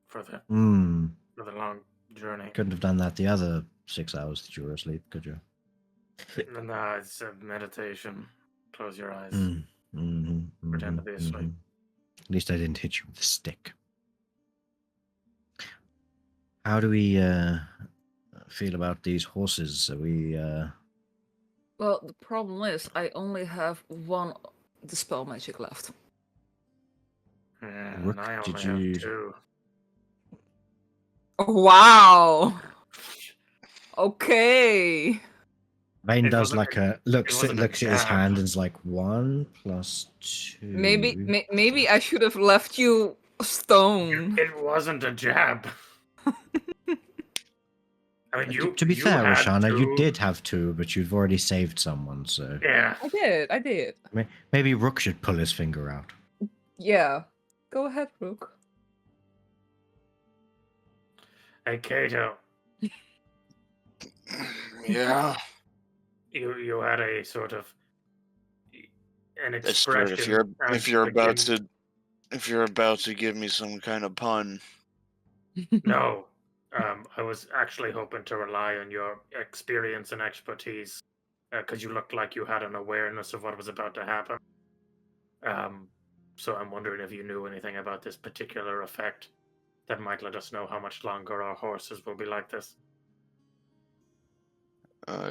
for the long journey.
Couldn't have done that the other 6 hours that you were asleep, could you?
No, it's a meditation. Close your eyes.
Mm-hmm,
Pretend to be asleep.
At least I didn't hit you with a stick. How do we feel about these horses? Are we
Well, the problem is I only have one dispel magic left.
Yeah,
Rook,
and I only
did
have
you-
2.
Wow. Okay.
Vane
It
does
wasn't
like a looks
wasn't a
at his
jab.
hand and is like 1 + 2.
Maybe I should have left you stone.
It wasn't a jab. I mean,
To be
you
fair,
had
Roshana, you
2.
did have 2, but you've already saved someone, so
Yeah.
I did.
maybe Rook should pull his finger out.
Yeah. Go ahead, Rook.
Hey, Kato,
Yeah.
you had a sort of an
I swear,
expression.
if you're about to give me some kind of pun,
No, I was actually hoping to rely on your experience and expertise, because you looked like you had an awareness of what was about to happen. So I'm wondering if you knew anything about this particular effect that might let us know how much longer our horses will be like this.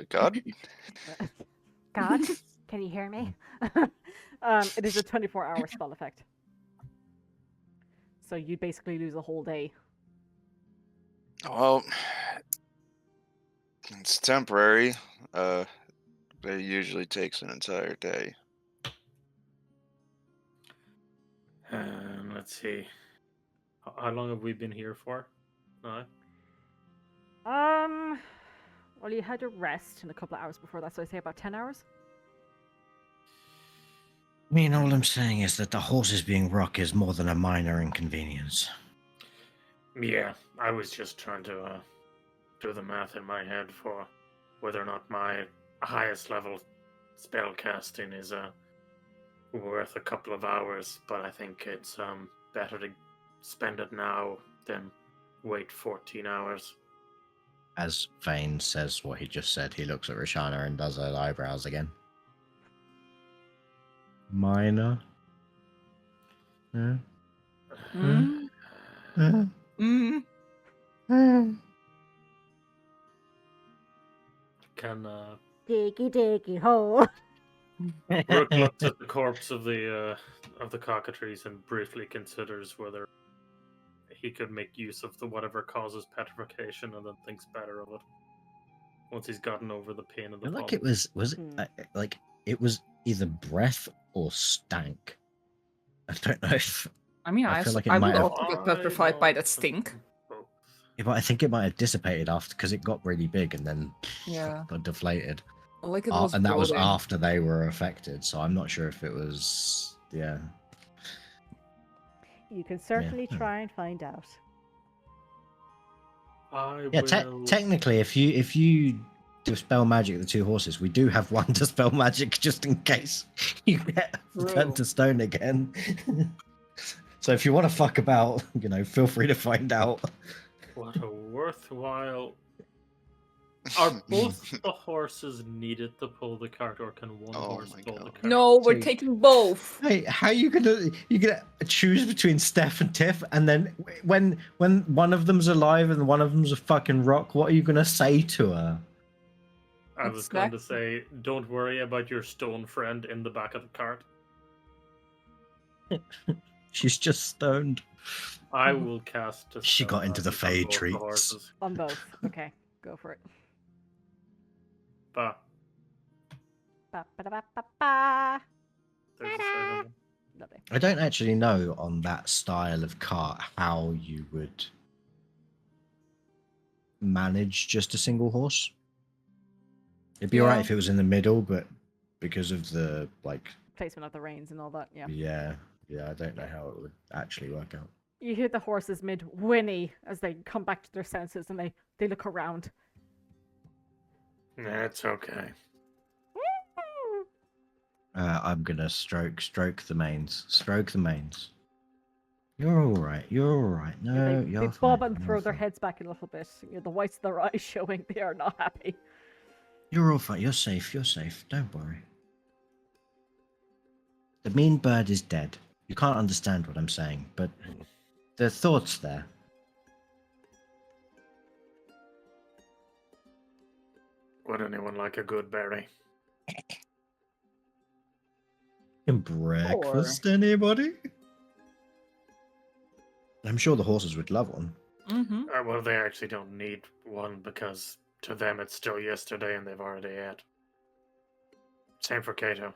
God?
God, can you hear me? It is a 24-hour spell effect. So you basically lose a whole day.
Well, it's temporary. But it usually takes an entire day.
Let's see. How long have we been here for? No?
Well, you had a rest in a couple of hours before that, so I'd say about 10 hours.
I mean, all I'm saying is that the horses being rock is more than a minor inconvenience.
Yeah, I was just trying to do the math in my head for whether or not my highest level spell casting is worth a couple of hours, but I think it's better to spend it now than wait 14 hours.
As Vane says what he just said, he looks at Roshana and does her eyebrows again. Minor. Yeah.
Mm.
Yeah.
Mm.
Can
Diggy hole.
Rook looks at the corpse of the cockatrice and briefly considers whether he could make use of the whatever causes petrification, and then thinks better of it once he's gotten over the pain of the
I feel like
problem.
it was like it was either breath or stank. I don't know if
I mean,
I feel like it
I
might
would
have.
also get petrified by that stink.
Yeah, but I think it might have dissipated after because it got really big and then
Yeah.
deflated.
Like it was
And that was
bloating.
after they were affected, so I'm not sure if it was. Yeah.
You can certainly
Yeah.
try and find out.
Yeah, technically, if you dispel magic the two horses, we do have one to spell magic just in case you get turned to stone again. So if you want to fuck about, feel free to find out.
What a worthwhile. Are both the horses needed to pull the cart, or can one horse
my
pull the
God.
cart?
No, we're
So-
taking both.
Hey, how you gonna choose between Steph and Tiff, and then when one of them's alive and one of them's a fucking rock, what are you gonna say to her?
I was going to say, don't worry about your stone friend in the back of the cart.
She's just stoned.
I will cast.
She got into the
Dispel Magic on
Fey
both the
treats.
horses.
On both. Okay, go for it.
Bah,
Ba, ba, da, ba, ba, ba.
there's a second one.
Lovely.
I don't actually know on that style of cart how you would manage just a single horse. It'd be alright
Yeah.
if it was in the middle, but because of the
Placement of the reins and all that, yeah.
yeah, I don't know how it would actually work out.
You hear the horses mid whinny as they come back to their senses and they look around.
That's okay.
I'm gonna stroke the manes. Stroke the manes. You're all right. You're all right. No,
they
you're
bob
fine.
and
You're
throw their
fine.
heads back a little bit. The whites of their eyes showing they are not happy.
You're all fine. You're safe. You're safe. Don't worry. The mean bird is dead. You can't understand what I'm saying, but the thought's there.
Would anyone like a good berry?
Breakfast, anybody? I'm sure the horses would love one.
Mm-hmm.
Well, they actually don't need one because to them it's still yesterday and they've already ate. Same for Kato.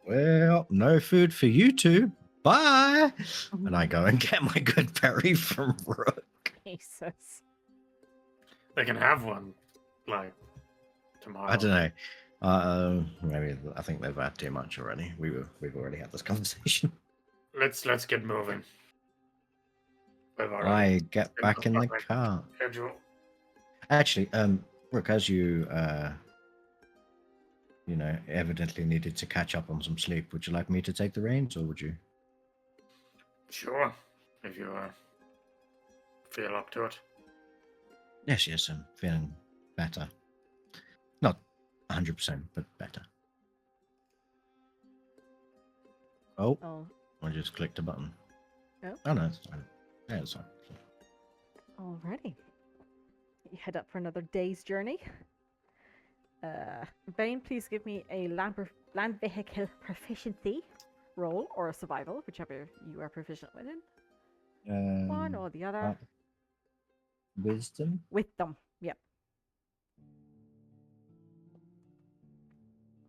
Well, no food for you two. Bye. And I go and get my good berry from Rook.
Jesus.
They can have one, like, tomorrow.
I don't know. Maybe I think they've had too much already. We've already had this conversation.
Let's get moving. We've
I
already
get back in the car.
schedule.
Actually, Rook, as you evidently needed to catch up on some sleep, would you like me to take the reins, or would you?
Sure, if you feel up to it.
Yes, I'm feeling better. Not 100%, but better. Oh,
Oh,
I just clicked a button.
Oh.
No, it's fine. Yeah, it's fine.
alrighty. You head up for another day's journey. Vane, please give me a land vehicle proficiency roll or a survival, whichever you are proficient within. One or the other.
Wisdom?
With them, yep.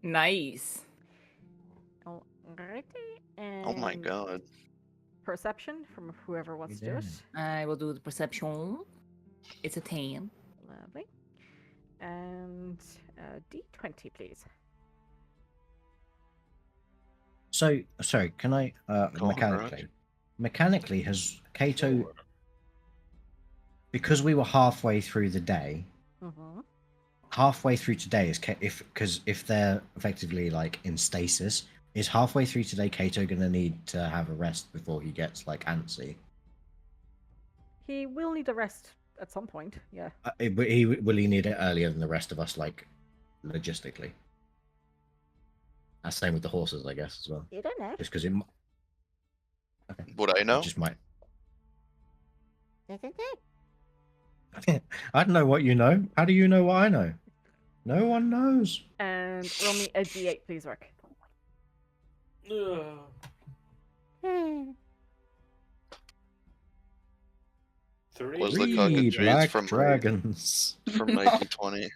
Nice.
Alrighty.
Oh my
and
god.
Perception from whoever wants to do it.
I will do the perception. It's a 10.
Lovely. And D20, please.
So, sorry, can I,
Go on,
mechanically?
Raj.
Mechanically, has Kato, because we were halfway through the day,
Mm-hmm.
halfway through today if they're effectively like in stasis, is halfway through today Kato gonna need to have a rest before he gets like antsy?
He will need a rest at some point. Yeah.
But will he need it earlier than the rest of us, like logistically? Same with the horses, I guess, as well.
You don't know.
Just because it. Okay.
Would I know?
It just might.
You don't know.
I don't know what you know. How do you know what I know? No one knows.
And roll me a d8, please, Rook.
Three.
Was the
Three
cockatrice
black
from
dragons.
from 1920?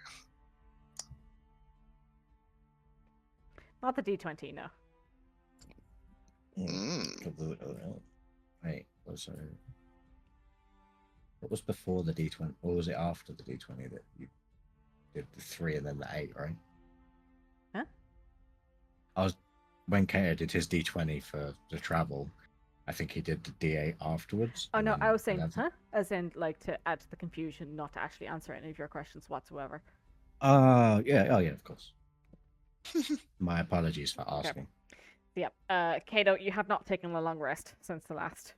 Not the d20, no.
Wait, what was before the D20? Or was it after the D20 that you did the 3 and then the 8, right?
Huh?
When Kato did his D20 for the travel, I think he did the D8 afterwards.
Oh,
and
no,
then
I was saying,
11.
huh? As in, like, to add to the confusion, not to actually answer any of your questions whatsoever.
Yeah, oh yeah, of course. My apologies for asking.
Yeah, Kato, you have not taken a long rest since the last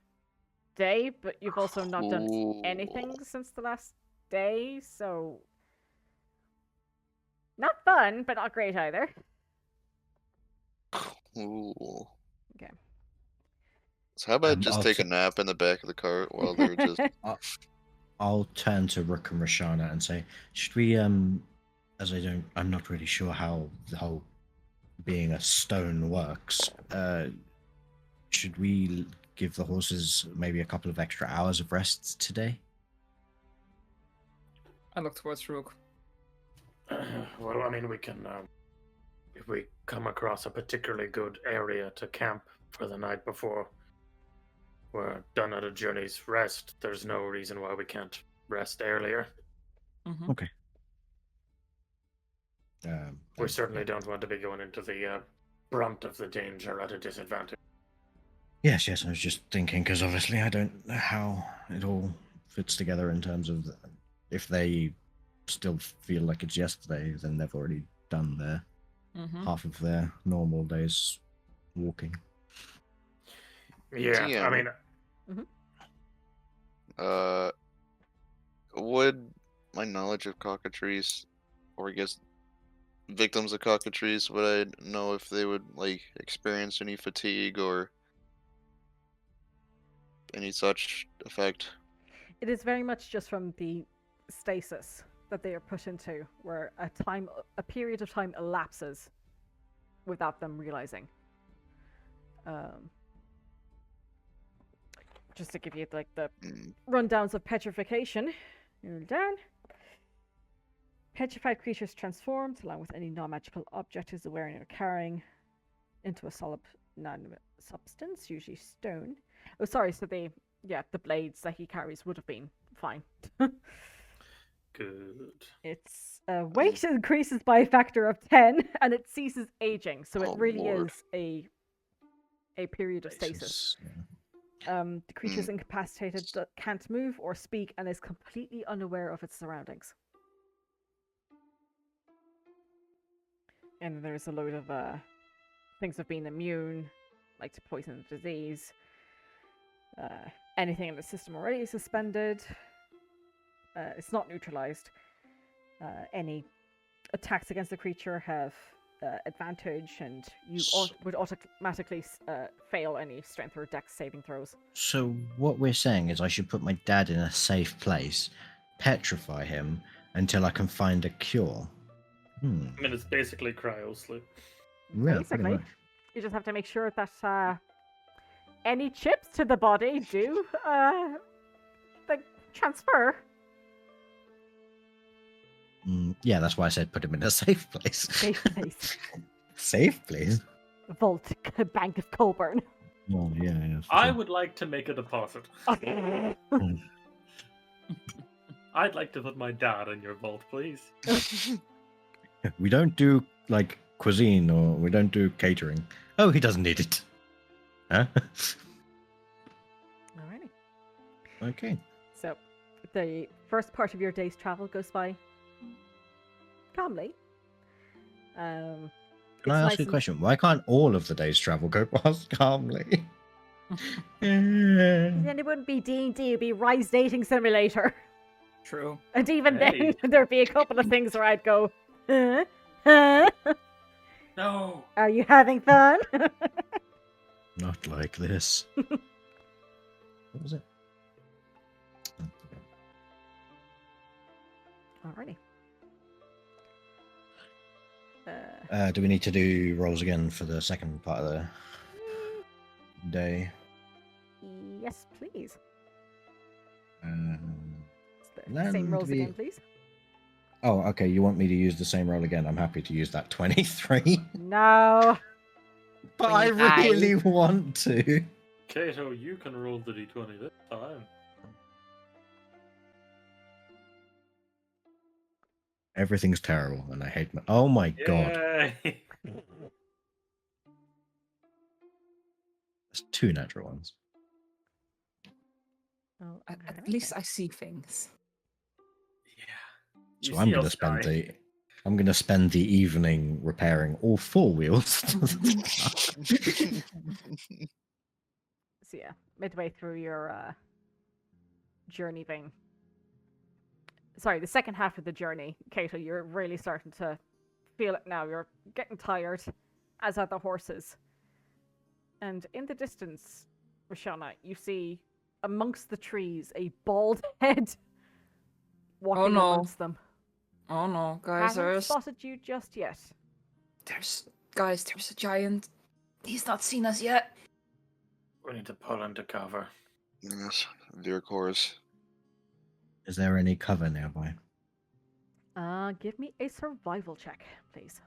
day, but you've also not done anything since the last day, so... Not fun, but not great either.
Cool.
Okay.
So how about just
I'll
take a nap in the back of the cart while they're just...
I'll turn to Rook and Roshana and say, should we, as I'm not really sure how the whole being a stone works, should we give the horses maybe a couple of extra hours of rest today?
I look towards Rook.
Well, I mean, we can, if we come across a particularly good area to camp for the night before we're done at a journey's rest, there's no reason why we can't rest earlier.
Mm-hmm.
Okay.
We certainly don't want to be going into the brunt of the danger at a disadvantage.
Yes, I was just thinking, because obviously I don't know how it all fits together in terms of if they still feel like it's yesterday, then they've already done their half of their normal days walking.
Yeah,
TM.
I mean...
Would my knowledge of cockatrice, or I guess victims of cockatrice, would I know if they would like experience any fatigue or any such effect?
It is very much just from the stasis that they are put into, where a period of time elapses without them realizing. Just to give you like the rundowns of petrification. You're down. Petrified creatures transformed, along with any non-magical object is wearing or carrying, into a solid non-substance, usually stone. Oh, sorry. So the blades that he carries would have been fine.
Good.
Its weight increases by a factor of 10, and it ceases aging. So it really
Lord.
is a period of stasis.
Yeah.
The creature is incapacitated, can't move or speak, and is completely unaware of its surroundings. And there's a load of things of being immune, like to poison and disease. Anything in the system already is suspended. It's not neutralized. Any attacks against the creature have advantage, and you would automatically fail any strength or dex saving throws.
So what we're saying is I should put my dad in a safe place, petrify him until I can find a cure.
I mean, it's basically cryo sleep.
Yeah, pretty
Basically,
much.
you just have to make sure that any chips to the body do like transfer.
Yeah, that's why I said put him in a safe place.
Safe place.
Safe place?
Vault, Bank of Colburn.
Oh, yeah.
I would like to make a deposit. I'd like to put my dad in your vault, please.
We don't do, like, cuisine, or we don't do catering. Oh, he doesn't need it. Huh?
Alrighty.
Okay.
So, the first part of your day's travel goes by calmly.
Can
It's
I ask
nice
you a
and-
question? Why can't all of the day's travel go past calmly?
Then it wouldn't be D&D, it'd be Rise Dating Simulator.
True.
And even
Hey.
then, there'd be a couple of things where I'd go, huh? Huh?
No.
Are you having fun?
Not like this. What was it? Oh, okay.
Alrighty.
Do we need to do rolls again for the second part of the day?
Yes, please.
It's
The same
Land
rolls
we-
again, please.
Oh, okay. You want me to use the same roll again? I'm happy to use that 23.
No.
But I
25.
really want to.
Kato, you can roll the d20 this time.
Everything's terrible, and I hate my. Oh my god!
Yay.
There's 2 natural ones.
Oh,
At least I see things.
Yeah.
So
You
I'm
see
gonna
us
spend
die.
the. I'm gonna spend the evening repairing all 4 wheels.
So yeah, midway through your journey vein. Sorry, the second half of the journey, Kato, you're really starting to feel it now. You're getting tired, as are the horses. And in the distance, Roshana, you see amongst the trees a bald head walking
no.
amongst them.
Oh no, guys,
Hasn't spotted you just yet.
there's a giant. He's not seen us yet.
We need to pull into cover.
Yes, dear course.
Is there any cover nearby?
Give me a survival check, please.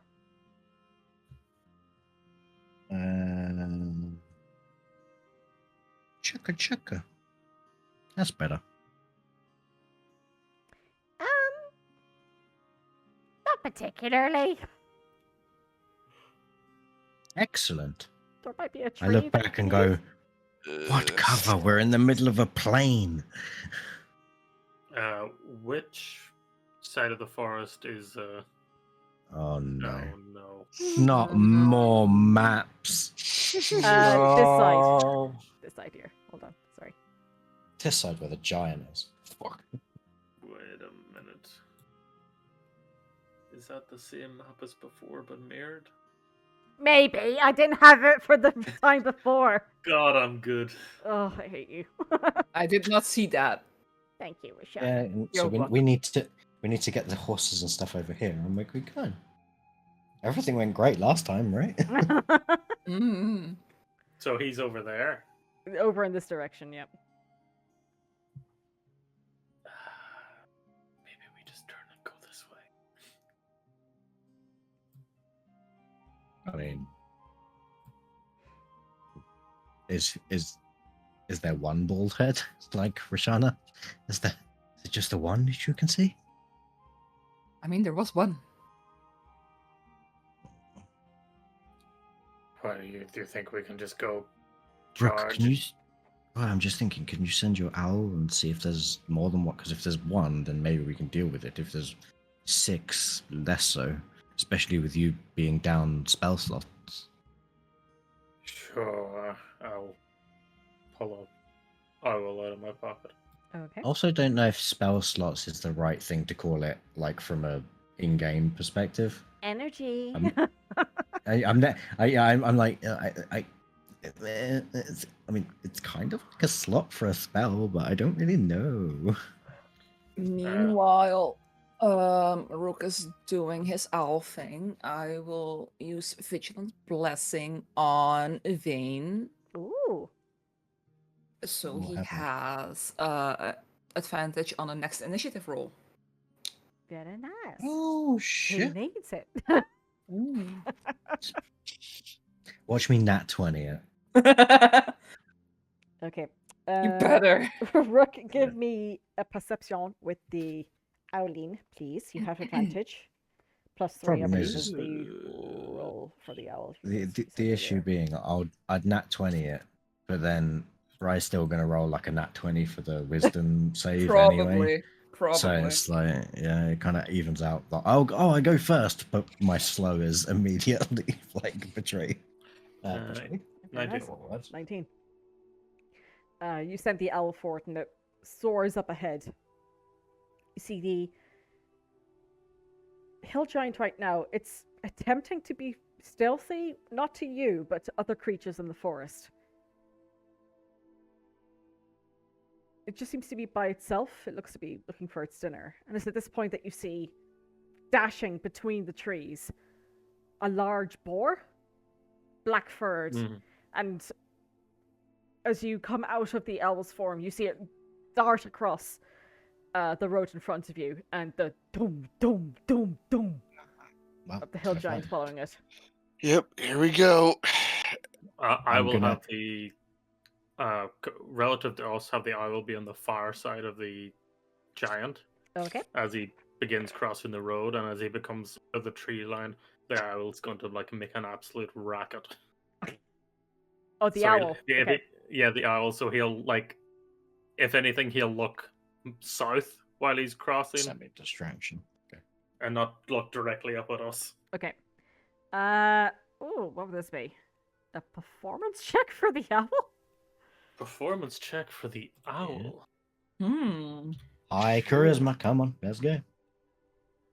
Chugga. That's better.
Not particularly.
Excellent.
There might be a tree.
I look
that
back and
you-
go, what cover? We're in the middle of a plain.
Which side of the forest is
Oh no.
no.
Not more maps.
This side. This side here. Hold on. Sorry.
This side where the giant is. Fuck.
Wait a minute. Is that the same map as before but mirrored?
Maybe. I didn't have it for the time before.
God, I'm good.
Oh, I hate you.
I did not see that.
Thank you, Roshana.
Yeah, and so
You're
we
welcome.
need to get the horses and stuff over here, and we're good. Everything went great last time, right?
Mm.
So he's over there.
Over in this direction, yep.
Maybe we just turn and go this way.
I mean, is there one bald head like Roshana? Is it just the one that you can see?
I mean, there was one.
Why do you think we can just go
Rook,
charge?
can you? Well, I'm just thinking, can you send your owl and see if there's more than one? Because if there's one, then maybe we can deal with it. If there's 6, less so. Especially with you being down spell slots.
Sure, I'll pull up. I will out of my pocket.
Okay.
Also, don't know if spell slots is the right thing to call it, like from a in-game perspective.
Energy.
I'm like, I mean, it's kind of like a slot for a spell, but I don't really know.
Meanwhile, Rook is doing his owl thing. I will use Vigilant Blessing on Vane,
Ooh.
so
What
he
happened?
has advantage on the next initiative roll.
Very nice.
Oh
Who
shit!
needs it?
Watch me nat 20 it.
Okay.
You better.
Rook, give me a perception with the Owline, please. You have advantage. +3, I
Problem
believe,
is-
is the roll for the owl.
The issue being, I'd nat 20 it, but then Rye's still gonna roll like a nat 20 for the wisdom save anyway.
Probably. Probably.
So it's like, yeah, it kind of evens out. Like, oh, I go first, but my slow is immediately like betrayed. Betrayed?
Very
Nice.
nice.
What word?
19. You sent the owl forth and it soars up ahead. You see the hill giant right now. It's attempting to be stealthy, not to you, but to other creatures in the forest. It just seems to be by itself. It looks to be looking for its dinner. And it's at this point that you see, dashing between the trees, a large boar, black-furred. And as you come out of the owl's form, you see it dart across the road in front of you, and the dum dum dum dum
Well,
of the hill
so
giant
far.
following it.
Yep, here we go.
I
I'm
will
gonna-
have the relative to us. Have the owl be on the far side of the giant
Okay.
as he begins crossing the road, and as he becomes of the tree line, the owl's going to like make an absolute racket.
Oh, the
So
owl. Okay.
the owl. So he'll like, if anything, he'll look south while he's crossing,
Semi-distraction. Okay.
and not look directly up at us.
Okay. Oh, what would this be? A performance check for the owl?
Performance check for the owl.
High charisma. Come on, let's go.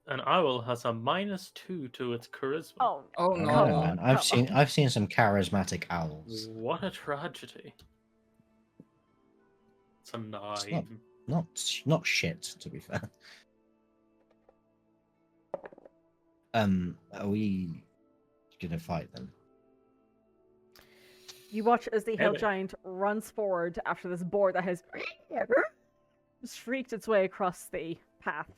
An owl has a -2 to its charisma.
Oh,
Oh
I
no.
don't know, man.
Come on.
I've seen some charismatic owls.
What a tragedy. It's a 9.
Not shit, to be fair. Are we gonna fight then?
You watch as the hill
Heavy.
giant runs forward after this boar that has shrieked its way across the path.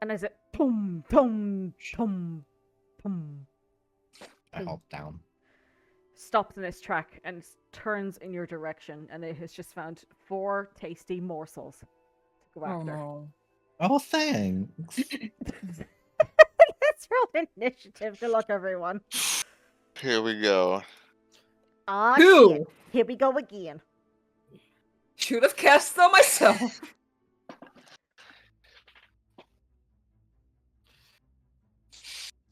And as it tum tum tum tum
I hop down.
stops in its track and turns in your direction, and it has just found 4 tasty morsels to go
Oh
after.
no.
Oh, thanks.
Let's roll initiative. Good luck, everyone.
Here we go.
Ah,
2.
shit. Here we go again.
Should have cast them myself.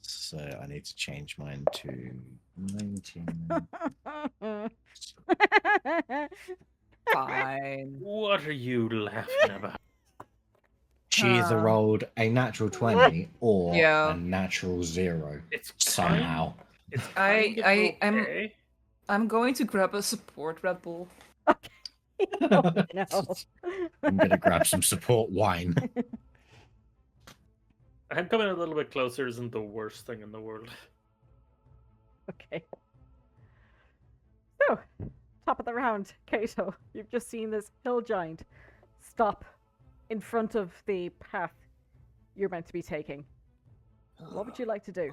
So I need to change mine to 19.
Fine.
What are you laughing about?
She either rolled a natural 20 or
Yeah.
a natural 0
It's
somehow.
It's
I-
kind of
I'm-
okay.
I'm going to grab a support Red Bull.
Oh, no.
I'm gonna grab some support wine.
I'm coming a little bit closer isn't the worst thing in the world.
Okay. So, top of the round, Kato. You've just seen this hill giant stop in front of the path you're meant to be taking. What would you like to do?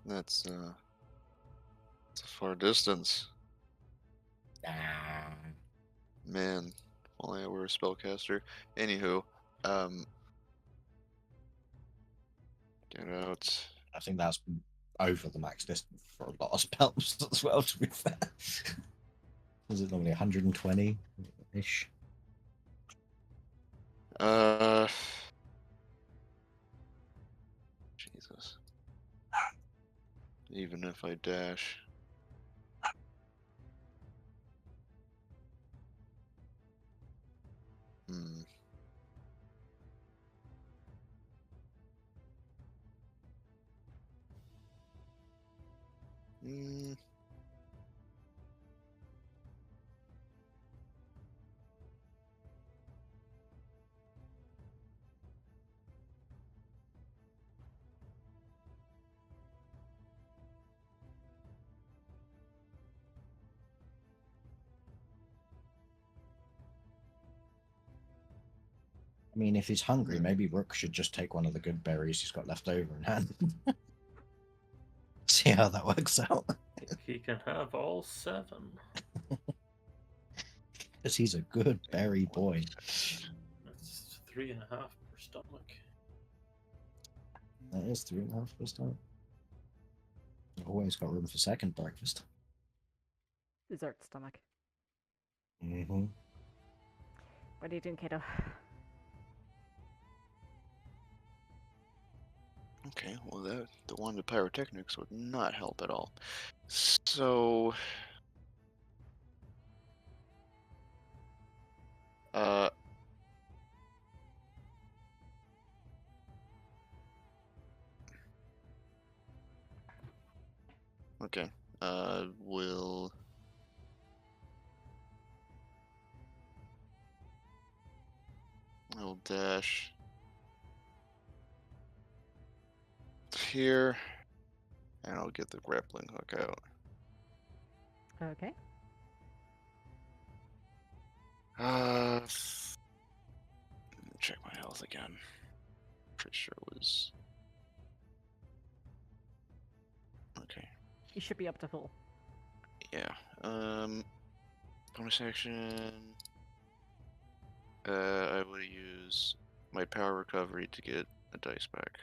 That's it's a far distance.
Ah,
Man, if only I were a spellcaster. Anywho, get out.
I think that's over the max distance for a lot of spells as well, to be fair. Is it normally 120-ish?
Jesus. Even if I dash. Hmm. Hmm.
I mean, if he's hungry, maybe Rook should just take one of the good berries he's got left over and hand. See how that works out.
He can have all 7.
Because he's a good berry boy.
That's 3.5 per stomach.
That is 3.5 per time. Always got room for second breakfast.
Dessert stomach.
Mm-hmm.
What are you doing, Kato?
Okay, well the one with pyrotechnics would not help at all. So okay. Will I'll dash here, and I'll get the grappling hook out.
Okay.
Let me check my health again. Pretty sure it was okay.
You should be up to full.
Yeah. Bonus action. I will use my power recovery to get a dice back.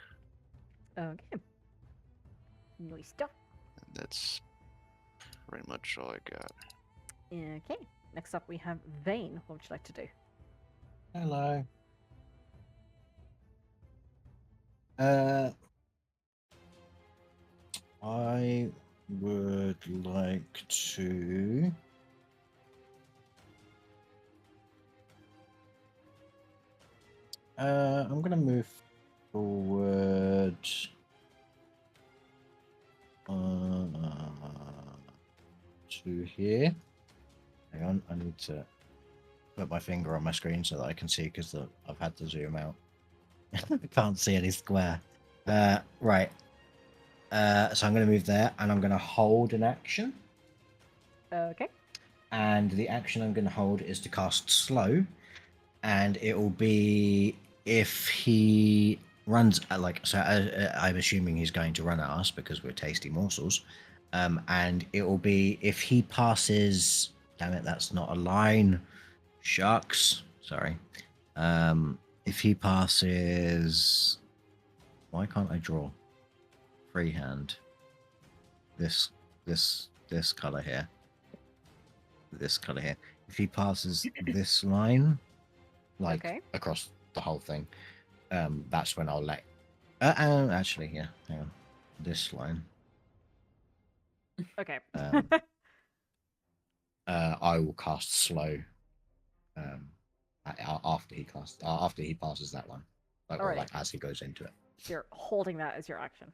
Okay. Nice stuff.
And that's pretty much all I got.
Okay. Next up, we have Vane. What would you like to do?
Hello. I would like to. I'm gonna move forward. To here. Hang on, I need to put my finger on my screen so that I can see because I've had to zoom out. I can't see any square. Right. So I'm going to move there and I'm going to hold an action.
Okay.
And the action I'm going to hold is to cast slow. And it will be if he runs I'm assuming he's going to run at us because we're tasty morsels. And it will be if he passes. Damn it, that's not a line. Shucks. Sorry. If he passes. Why can't I draw? Freehand. This color here. This color here. If he passes this line, like
Okay.
across the whole thing, that's when I'll let. Actually, yeah. Hang on. This line.
Okay.
I will cast slow. After he passes that line, or
Alrighty.
like as he goes into it.
So you're holding that as your action.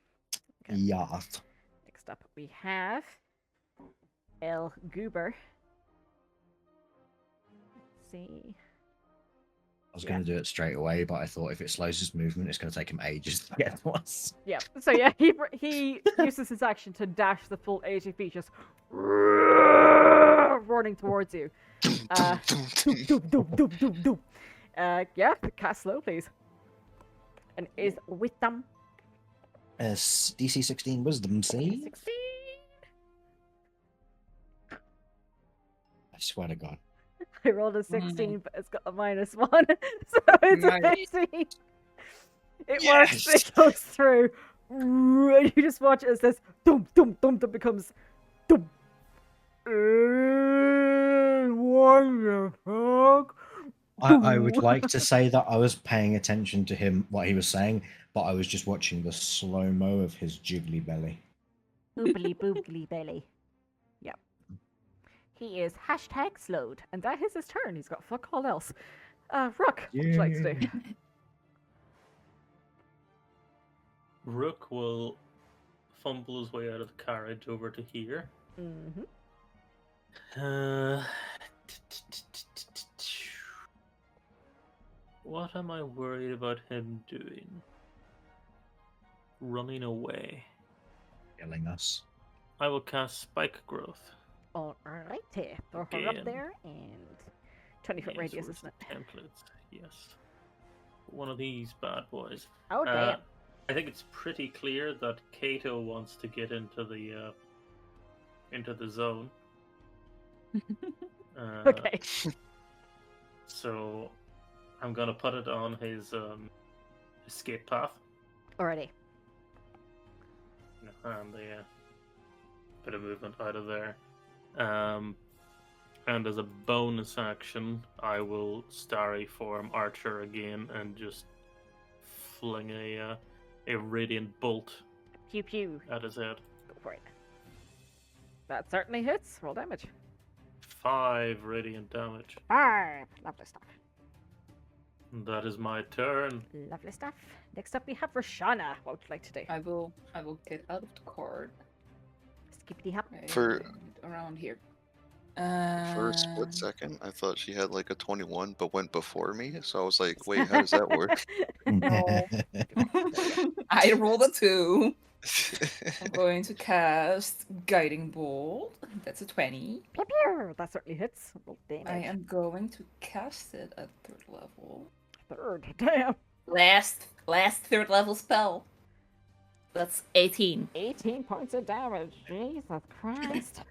Okay.
Yeah.
Next up, we have El Goober. Let's see.
I was going to do it straight away, but I thought if it slows his movement, it's going to take him ages to get to us.
Yeah. So yeah, he uses his action to dash the full 80 feet, just running towards you. Doop, doop, doop, doop, doop, doop. Yeah, cast slow, please. And is wisdom.
DC 16 wisdom, see?
16.
I swear to God.
I rolled a 16, but it's got a -1, so it's
Nice.
a 15. It
Yes!
works. It goes through. And you just watch it as this dum dum dum dum becomes dum. What the fuck?
I would like to say that I was paying attention to him, what he was saying, but I was just watching the slow-mo of his jiggly belly.
Boobly boobly belly. Yep. He is #slowed, and that is his turn. He's got fuck all else. Rook, what would you like to do?
Rook will fumble his way out of the carriage over to here.
Mm-hmm.
What am I worried about him doing? Running away.
Killing us.
I will cast Spike Growth.
Alrighty. Throw her up
Again.
there, and 20-foot
Yes,
radius,
where's
isn't
the
it?
templates? Yes. One of these bad boys.
Oh, damn.
I think it's pretty clear that Kato wants to get into the zone.
Okay.
So I'm gonna put it on his escape path.
Alrighty.
And a bit of movement out of there. And as a bonus action, I will starry form Archer again and just fling a radiant bolt
Pew pew.
at his head.
Go for it. That certainly hits. Roll damage.
5 radiant damage.
Lovely stuff.
That is my turn.
Lovely stuff. Next up, we have Roshana. What would you like to do?
I will get out of the card.
Skippity hop.
For-
and around here.
For a split second, I thought she had like a 21, but went before me. So I was like, wait, how does that work?
No. I rolled a 2. I'm going to cast Guiding Bolt. That's a 20.
Pew pew. That certainly hits. Roll damage.
I am going to cast it at 3rd level.
3rd. Damn.
Last 3rd level spell. That's 18.
18 points of damage. Jesus Christ.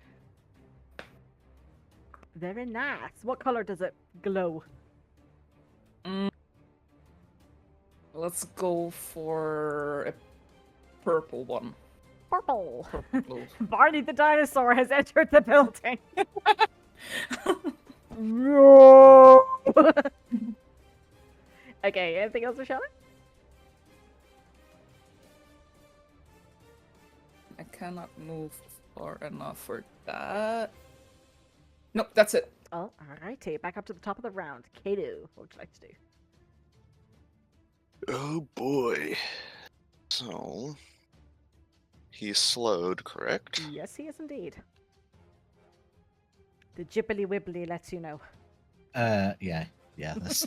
Very nice. What color does it glow?
Let's go for a purple one.
Purple.
Purple.
Barney the dinosaur has entered the building. No. Okay, anything else, Roshana?
I cannot move far enough for that. Nope, that's it.
Oh, alrighty. Back up to the top of the round. Kato, what would you like to do?
Oh boy. So he's slowed, correct?
Yes, he is indeed. The jibbly wibbly lets you know.
Yeah. That's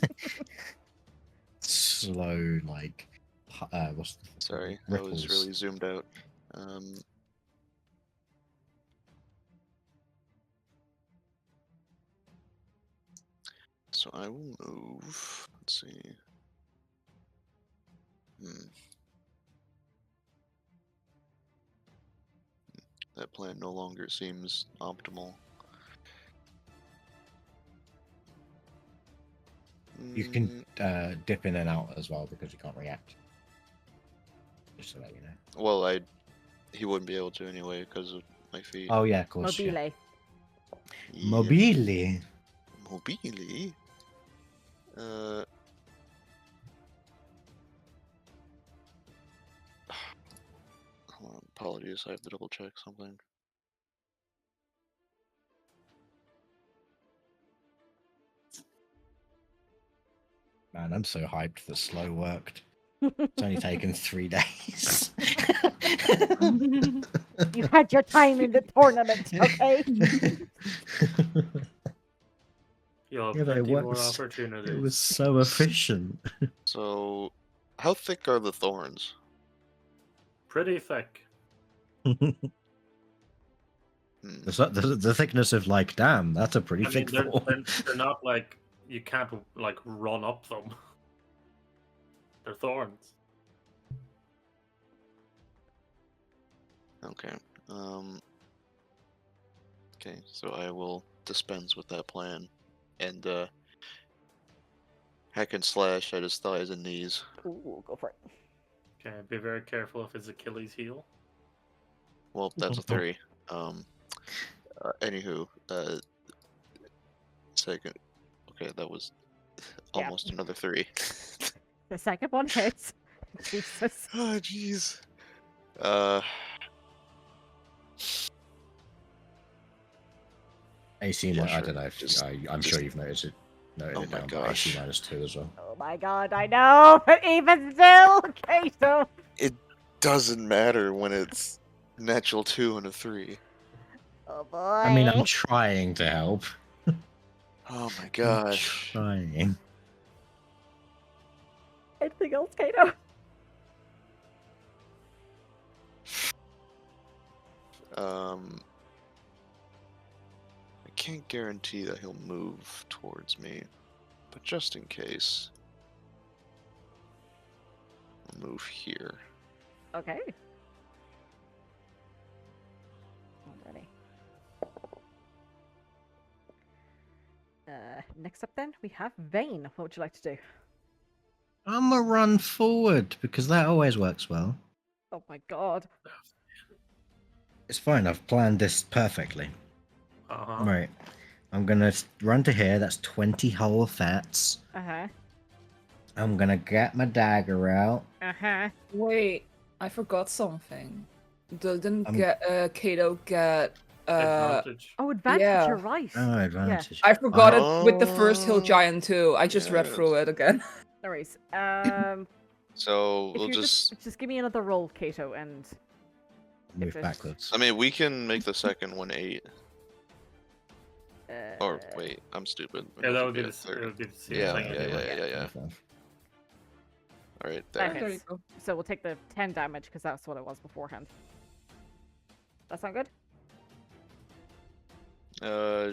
slow, like, what's the
Sorry, I
ripples.
was really zoomed out. So I will move. Let's see. That plan no longer seems optimal.
You can dip in and out as well because you can't react. Just to let you know.
Well, he wouldn't be able to anyway because of my feet.
Oh yeah, of course.
Mobile.
Yeah.
Yeah.
Mobile.
Mobile. Hold on, apologies, I have to double check something.
Man, I'm so hyped that slow worked. It's only taken 3 days.
You had your time in the tournament, okay?
You'll have
Yeah, but it
plenty more
was-
opportunities.
It was so efficient.
So, how thick are the thorns?
Pretty thick.
Hmm.
The thickness of, like, damn, that's a pretty
I mean,
thick thorn.
they're not like you can't like run up them. They're thorns.
Okay. Okay, so I will dispense with that plan and hack and slash at his thighs and knees.
Ooh, go for it.
Okay, be very careful of his Achilles heel.
Well, that's a 3. Anywho, second. Okay, that was
Yeah.
almost another 3.
The second one hits. Jesus.
Oh, jeez.
AC,
Yeah,
I
sure.
don't know if
Just-
I'm
just-
sure you've noticed it. Noted
Oh
it
my
down, but AC
gosh.
-2 as well.
Oh my god, I know, but even still, Kato.
Doesn't matter when it's natural 2 and a 3.
Oh boy.
I mean, I'm trying to help.
Oh my
I'm
gosh.
trying.
Anything else, Kato?
I can't guarantee that he'll move towards me, but just in case, I'll move here.
Okay. Alrighty. Next up then, we have Vane. What would you like to do?
I'm gonna run forward because that always works well.
Oh my god.
It's fine. I've planned this perfectly.
Uh-huh.
Right. I'm gonna run to here. That's 20 whole fats.
Uh-huh.
I'm gonna get my dagger out.
Uh-huh.
Wait, I forgot something. Didn't
I'm-
Kato get
Advantage.
Oh, advantage,
Yeah.
you're right.
Oh, advantage.
I forgot
Oh,
it with the first hill
Oh,
giant too. I just read
yes.
through it again.
No worries.
So
If
we'll
you
just.
just give me another roll, Kato, and
move
if it-
backwards.
I mean, we can make the second one 8.
uh,
Or wait, I'm stupid.
Yeah, that would be
a
the it would be the same
Yeah,
thing
yeah,
anyway.
yeah.
25.
All right,
That
there.
There you
hits.
go.
So we'll take the 10 damage because that's what it was beforehand. That sound good?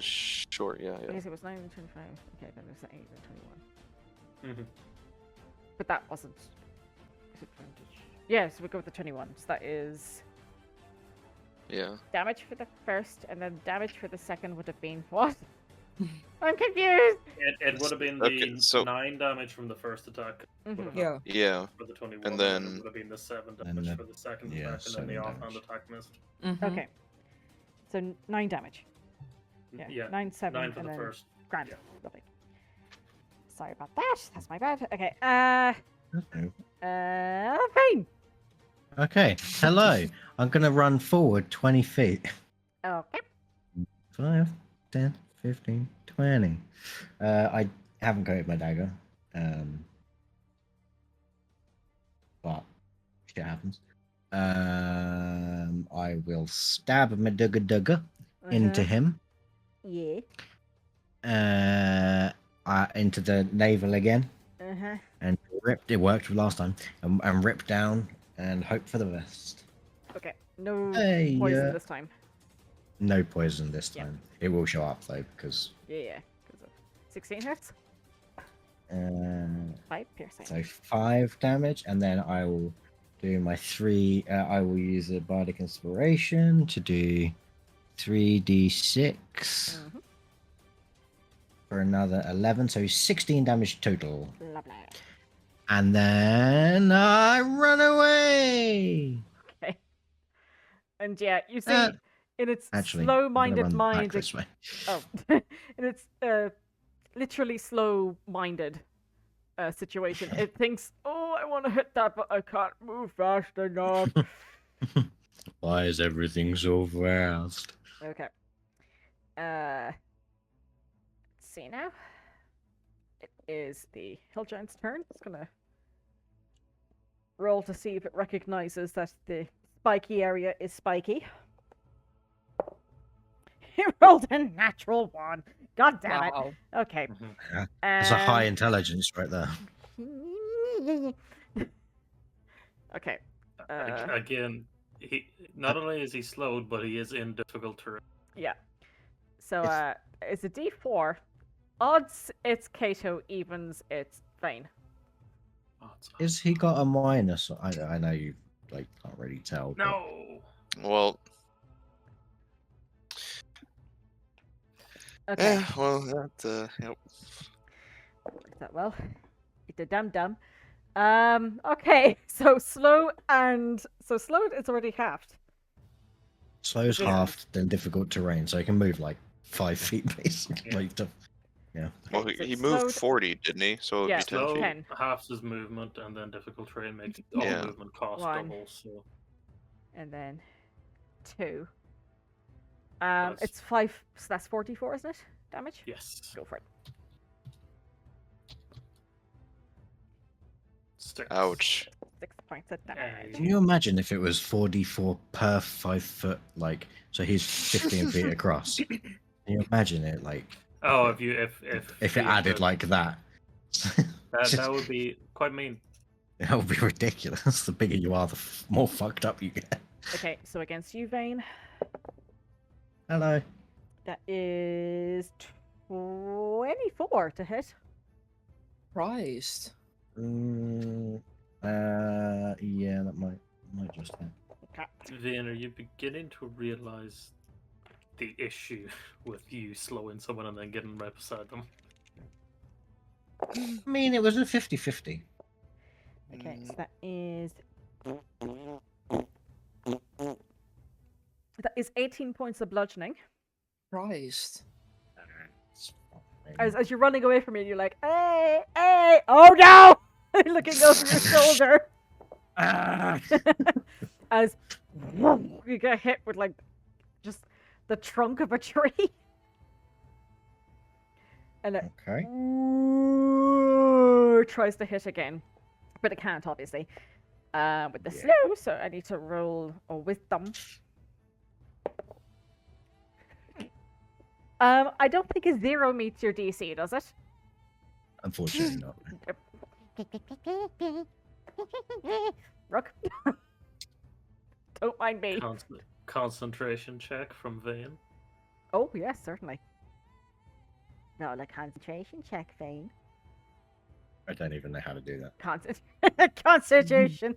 Sure, yeah,
I
yeah.
guess it was 9 and 25. Okay, then it's 8 and 21.
Mhm.
But that wasn't advantage. Yeah, so we go with the 21. So that is
Yeah.
damage for the first, and then damage for the second would have been what? I'm confused.
It would have been
Okay,
the
so-
9 damage from the first attack.
Mhm.
Yeah.
Yeah.
For the 21,
And
it
then-
would have been the 7
And
damage
the-
for the second
yeah,
attack, and then the
7
offhand
damage.
attack missed.
Mhm.
Okay. So 9 damage. Yeah. 9, 7,
9 for
and
the
then
first.
grand.
yeah.
Lovely. Sorry about that. That's my bad. Okay. Fine.
Okay, hello. I'm gonna run forward 20 feet.
Okay.
5, 10, 15, 20. I haven't coated my dagger. But shit happens. I will stab my dugger into him.
Yeah.
Into the navel again.
Uh-huh.
And ripped. It worked last time. And rip down and hope for the best.
Okay. No
Hey,
poison this time.
No poison this
Yeah.
time. It will show up though because
Yeah. Because of 16 hits. 5 piercing.
so 5 damage, and then I will do my 3. I will use a bardic inspiration to do 3d6
Mhm.
for another 11, so 16 damage total.
Lovely.
And then I run away.
Okay. And yeah, you see,
Uh,
in its
Actually, I'm gonna
slow-minded
run back
mind,
this way.
oh, in its literally slow-minded situation, it thinks, "Oh, I want to hit that, but I can't move fast enough."
Why is everything so fast?
Okay. Let's see now. It is the hill giant's turn. It's gonna roll to see if it recognizes that the spiky area is spiky. He rolled a natural 1. God damn it.
Wow.
Okay.
It's a high intelligence right there.
Okay.
Again, he not only is he slowed, but he is in difficult terrain.
Yeah. So it's a D4. Odds it's Kato, evens it's Vane.
Oh, it's-
Is he got a minus? I know you can't really tell. but-
No.
Well,
Okay.
yeah, well, that, yep.
Worked that well. It's a dum. Okay, so slow is already halved.
Slow's
Yeah.
half, then difficult terrain, so he can move like 5 feet basically. Yeah.
Well,
Okay, so
he
it's
moved
slowed-
40, didn't he? So it'd
Yeah,
be 10
Slow
feet.
10.
halves his movement, and then difficult terrain makes all
Yeah.
movement cost
1.
double. So
And then 2.
That's-
It's 5, so that's 44, isn't it? Damage?
yes,
Go for it.
sticks.
Ouch.
6 points of damage.
Can you imagine if it was 4d4 per 5 foot, so he's 15 feet across? Can you imagine it,
Oh, if
if it
you
added
could-
like that?
that would be quite mean.
That would be ridiculous. The bigger you are, the more fucked up you get.
Okay, so against you, Vane,
Hello.
that is 24 to hit.
Christ.
Yeah, that might just hit.
Okay.
Vin, are you beginning to realize the issue with you slowing someone and then getting right beside them?
I mean, it was a 50-50.
Okay, so that is 18 points of bludgeoning.
Christ.
As you're running away from me, you're like, hey, hey, oh no! Looking over your shoulder.
Ah!
As you get hit with like just the trunk of a tree. And it
Okay.
tries to hit again. But it can't, obviously. With the
Yeah.
slow, so I need to roll a wisdom. I don't think a 0 meets your DC, does it?
Unfortunately not.
Rook. Don't mind me.
Concentration check from Vane.
Oh, yes, certainly. No, like concentration check, Vane.
I don't even know how to do that.
Constitution.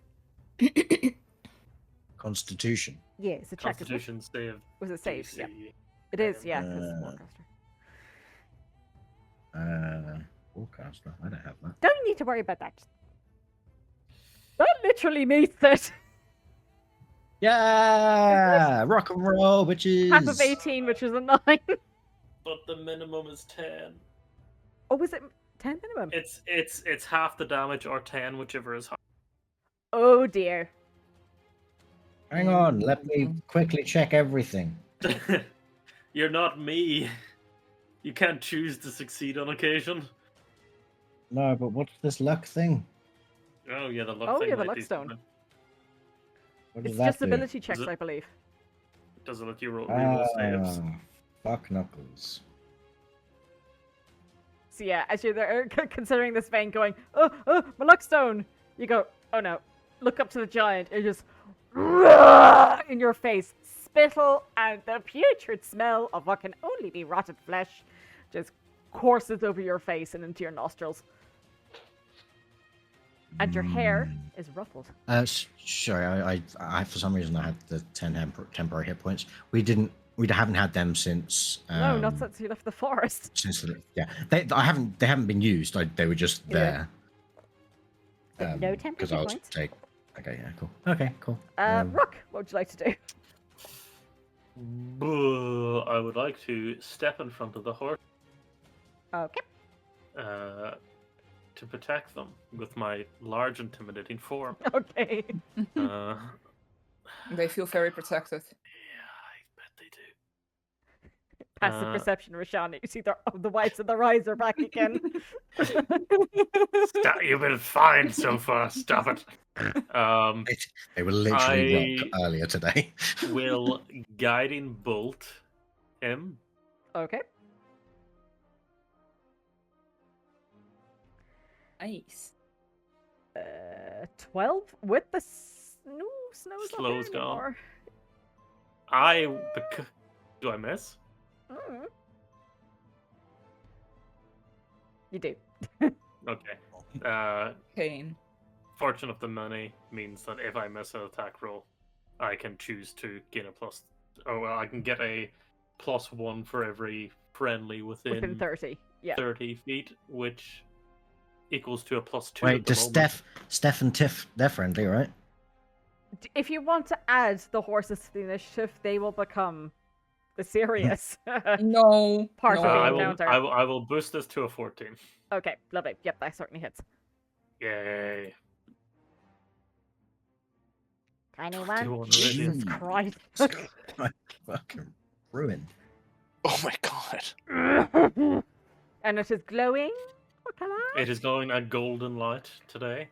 Constitution.
Yeah, it's a check. Isn't it?
Constitution save.
Was it saved?
DC.
Yeah. It is, yeah. 'cause it's Warcaster.
Warcaster. I don't have that.
Don't need to worry about that. That literally meets it.
Yeah, rock and roll, bitches.
Half of 18, which is a 9.
But the minimum is 10.
Oh, was it 10 minimum?
It's half the damage or 10, whichever is higher.
Oh dear.
Hang on, let me quickly check everything.
You're not me. You can't choose to succeed on occasion.
No, but what's this luck thing?
Oh yeah, the luck
Oh,
thing.
yeah, the
might
luck
do
stone.
something.
What does
It's
that
just
do?
ability checks,
it-
I believe.
Does it let you reroll saves?
Fuck knuckles.
So yeah, as you're there considering this vein going, oh, my luck stone, you go, oh no, look up to the giant, it just in your face, spittle and the putrid smell of what can only be rotted flesh just courses over your face and into your nostrils. And your hair is ruffled.
Sorry, I for some reason I had the 10 temporary hit points. We haven't had them since.
No, not since you left the forest.
Since they haven't been used. They were just
Yeah.
there.
No temporary
Because I was
points.
Okay, yeah, cool. Okay, cool.
Rook, what would you like to do?
I would like to step in front of the horse
Okay.
to protect them with my large, intimidating form.
Okay.
uh,
They feel very protected.
yeah, I bet they do.
Passive perception, Roshana. You see the whites of their eyes are back again.
You've been fine so far. Stop it.
They were literally rock earlier today.
Will guiding bolt him.
Okay.
Nice.
12 with the snow's not
Slow's
there
gone.
anymore.
Do I miss?
Mm. You do.
Okay.
Pain.
Fortune of the many means that if I miss an attack roll, I can choose to gain a plus. Oh well, I can get a +1 for every friendly
Within 30. Yeah.
30 feet, which equals to a +2.
Wait,
at the
does
moment.
Steph and Tiff, they're friendly, right?
If you want to add the horses to the initiative, they will become the serious
No.
part
no.
of the
I will.
encounter.
I will boost this to a 14.
Okay, lovely. Yep, that certainly hits.
Yay!
21.
21
Jesus
radiant.
Christ.
Fucking ruined.
Oh my god.
And it is glowing. What color?
It is going a golden light today.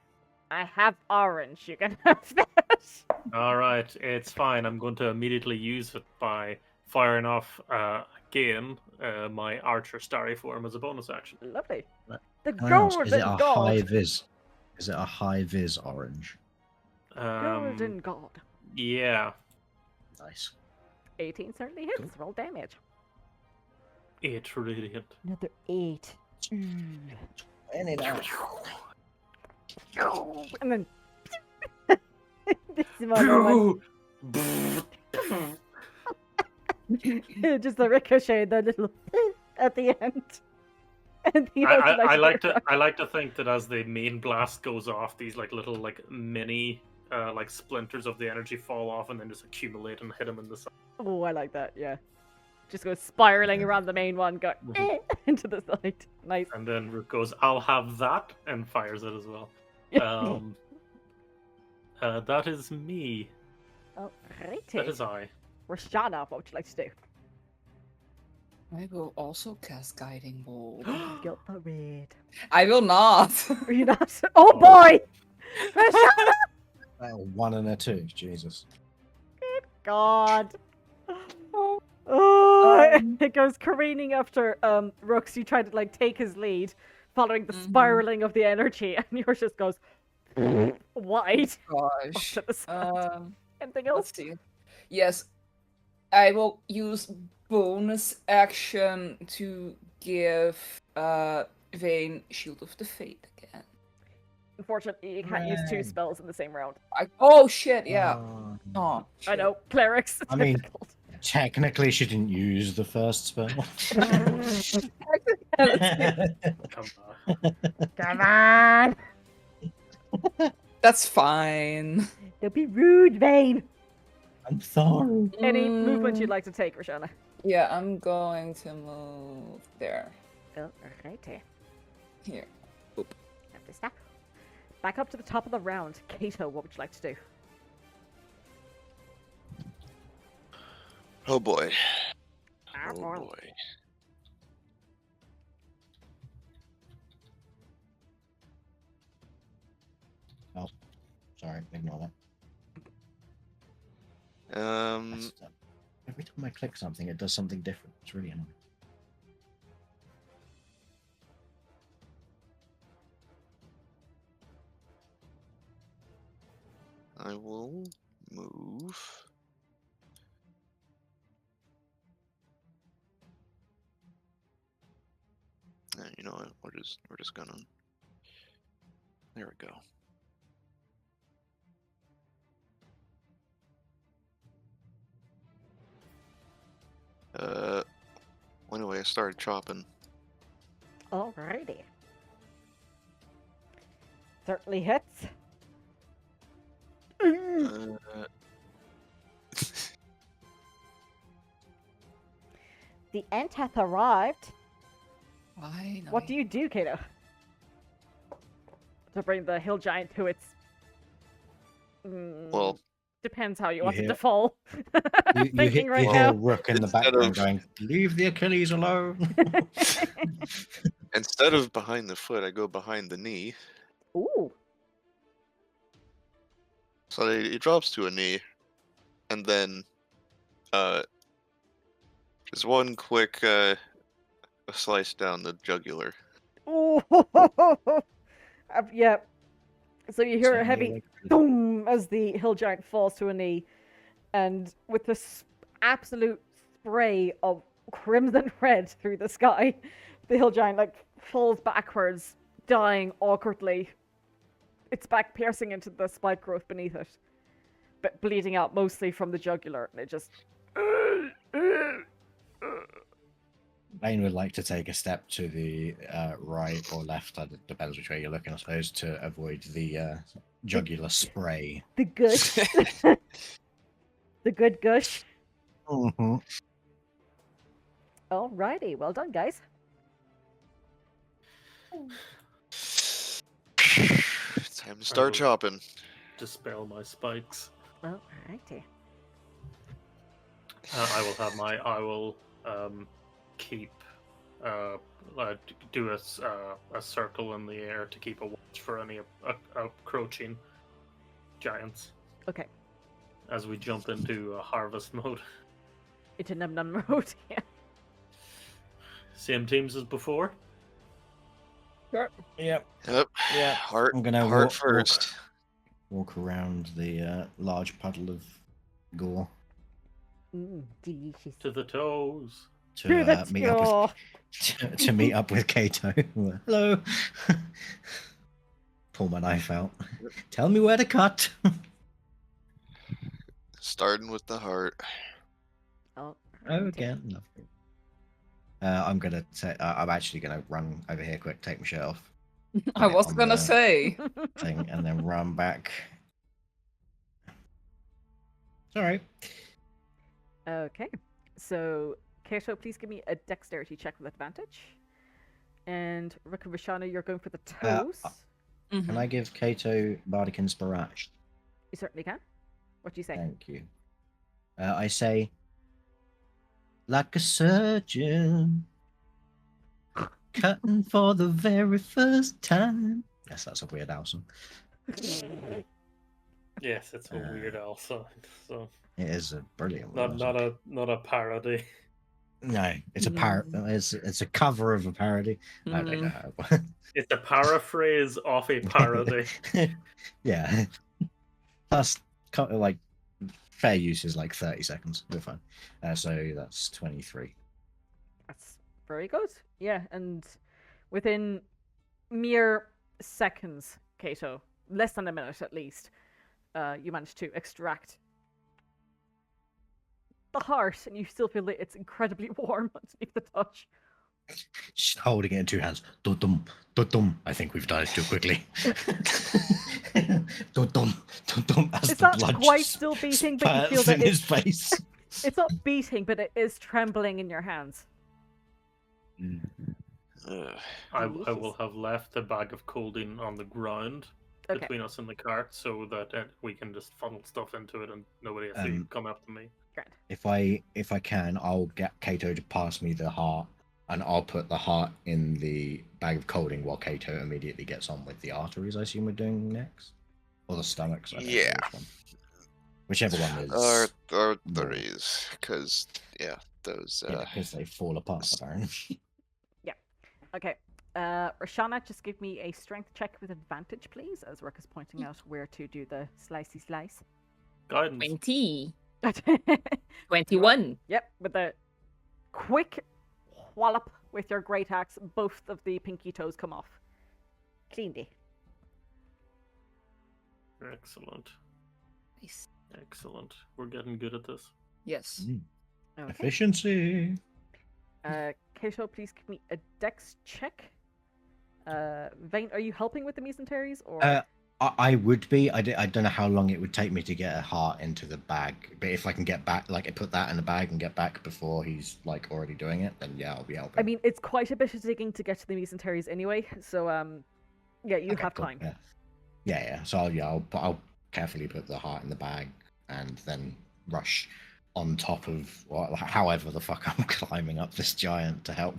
I have orange. You can have that.
All right, it's fine. I'm going to immediately use it by firing off again my archer starry form as a bonus action.
Lovely.
Right.
The
Can I ask,
golden
is it a
god.
high vis? Is it a high vis orange?
Golden god.
Yeah,
Nice.
18 certainly hits.
Cool.
Roll damage.
8 radiant.
Another 8.
Any now.
And then this one. Just the ricochet, the little at the end. And the
I like to think that as the main blast goes off, these little mini splinters of the energy fall off and then just accumulate and hit him in the side.
Oh, I like that. Yeah. just goes spiraling around the main one, go into the side. Nice.
And then Rook goes, "I'll have that," and fires it as well. That is me.
Alrighty.
That is I.
Roshana, what would you like to do?
I will also cast Guiding Bolt.
Go for it.
I will not.
Are you not? Oh boy! Roshana!
1 and a 2. Jesus.
God. Oh, it goes careening after Rooks. You try to like take his lead, following the spiraling of the energy, and yours just goes wide.
Gosh.
To the side. Anything else?
Let's see. Yes, I will use bonus action to give Vayne Shield of the Fate again.
Unfortunately, you can't use 2 spells in the same round.
Oh shit! Yeah. Oh,
I know, clerics.
I mean-
difficult.
Technically, she didn't use the first spell.
Come on.
Come on!
That's fine.
Don't be rude, Vayne.
I'm sorry.
Any movement you'd like to take, Roshana?
Yeah, I'm going to move there.
Alrighty.
Here.
Have to stop. Back up to the top of the round. Kato, what would you like to do?
Oh boy.
Ah,
Oh
boy.
boy.
Sorry, ignore that.
Um,
Every time I click something, it does something different. It's really annoying.
I will move. You know what? We're just gonna. There we go. Anyway, I started chopping.
Alrighty. Certainly hits. The end hath arrived.
Why?
What do you do, Kato? To bring the hill giant to its...
Well,
depends how you
You
want it
hear-
to fall.
You hit,
Thinking right
you
now.
hear Rook in the
Instead
background
of-
going, "Leave the Achilles alone."
instead of behind the foot, I go behind the knee.
Ooh.
So it drops to a knee, and then just one quick slice down the jugular.
Ooh. Yeah. So you hear a heavy boom as the hill giant falls to a knee, and with this absolute spray of crimson red through the sky, the hill giant like falls backwards, dying awkwardly. Its back piercing into the spike growth beneath it, but bleeding out mostly from the jugular, and it just.
Lane would like to take a step to the right or left. It depends which way you're looking, I suppose, to avoid the jugular spray.
The gush. The good gush.
Mm-hmm.
Alrighty, well done, guys.
Time to start chopping.
Dispel my spikes.
Alrighty.
I will keep do a circle in the air to keep a watch for any approaching giants
Okay.
as we jump into harvest mode.
Into Num Num mode, yeah.
Same teams as before.
Yep.
Yep.
Yeah.
Heart.
I'm gonna
Heart
walk
first.
around the large puddle of gore
Delicious.
To the toes.
Through
to
the
meet up
jaw.
with to meet up with Kato. Hello. Pull my knife out. Tell me where to cut.
Starting with the heart.
Oh,
Again, lovely. I'm actually gonna run over here quick, take my shirt off,
I was
on
gonna
the-
say.
thing, and then run back. It's alright.
Okay. So Kato, please give me a dexterity check with advantage. And Rook and Roshana, you're going for the toes.
Can I give Kato Bardic Inspiration?
You certainly can. What do you say?
Thank you. I say, like a surgeon, cutting for the very first time. Yes, that's a Weird Al song.
Yes, it's a weird also. So
It is a brilliant
not
music.
not a parody.
No, it's a it's a cover of a parody. I don't know how.
It's a paraphrase of a parody.
Yeah. Plus, like, fair use is like 30 seconds. We're fine. So that's 23.
That's very good. Yeah, and within mere seconds, Kato, less than a minute at least, you managed to extract the heart, and you still feel that it's incredibly warm underneath the touch.
She's holding it in two hands. Dum dum. I think we've done it too quickly. Dum. As
It's
the
not
blood
quite still beating, but you feel
spurts
that
in his face.
it's not beating, but it is trembling in your hands.
I will have left a bag of colding on the ground
Okay.
between us and the cart, so that we can just funnel stuff into it and nobody has to come after me.
Grand.
If I can, I'll get Kato to pass me the heart, and I'll put the heart in the bag of colding while Kato immediately gets on with the arteries. I assume we're doing next, or the stomachs. I don't know
Yeah.
which one. Whichever one is.
Arteries, because those.
Because they fall apart apparently.
Okay. Roshana, just give me a strength check with advantage, please, as Rook is pointing out where to do the slicey slice.
Guidance.
20. 21.
Yep, with a quick wallop with your great axe, both of the pinky toes come off. Cleanly.
Excellent.
Nice.
Excellent. We're getting good at this.
Yes.
Okay.
Efficiency.
Kato, please give me a dex check. Vane, are you helping with the mesenteries, or?
I would be. I don't know how long it would take me to get a heart into the bag, but if I can get back, like, I put that in the bag and get back before he's like already doing it, then yeah, I'll be helping.
I mean, it's quite a bit of digging to get to the mesenteries anyway, so yeah, you
Okay,
have
cool.
time.
Yeah. So I'll carefully put the heart in the bag and then rush on top of however the fuck I'm climbing up this giant to help.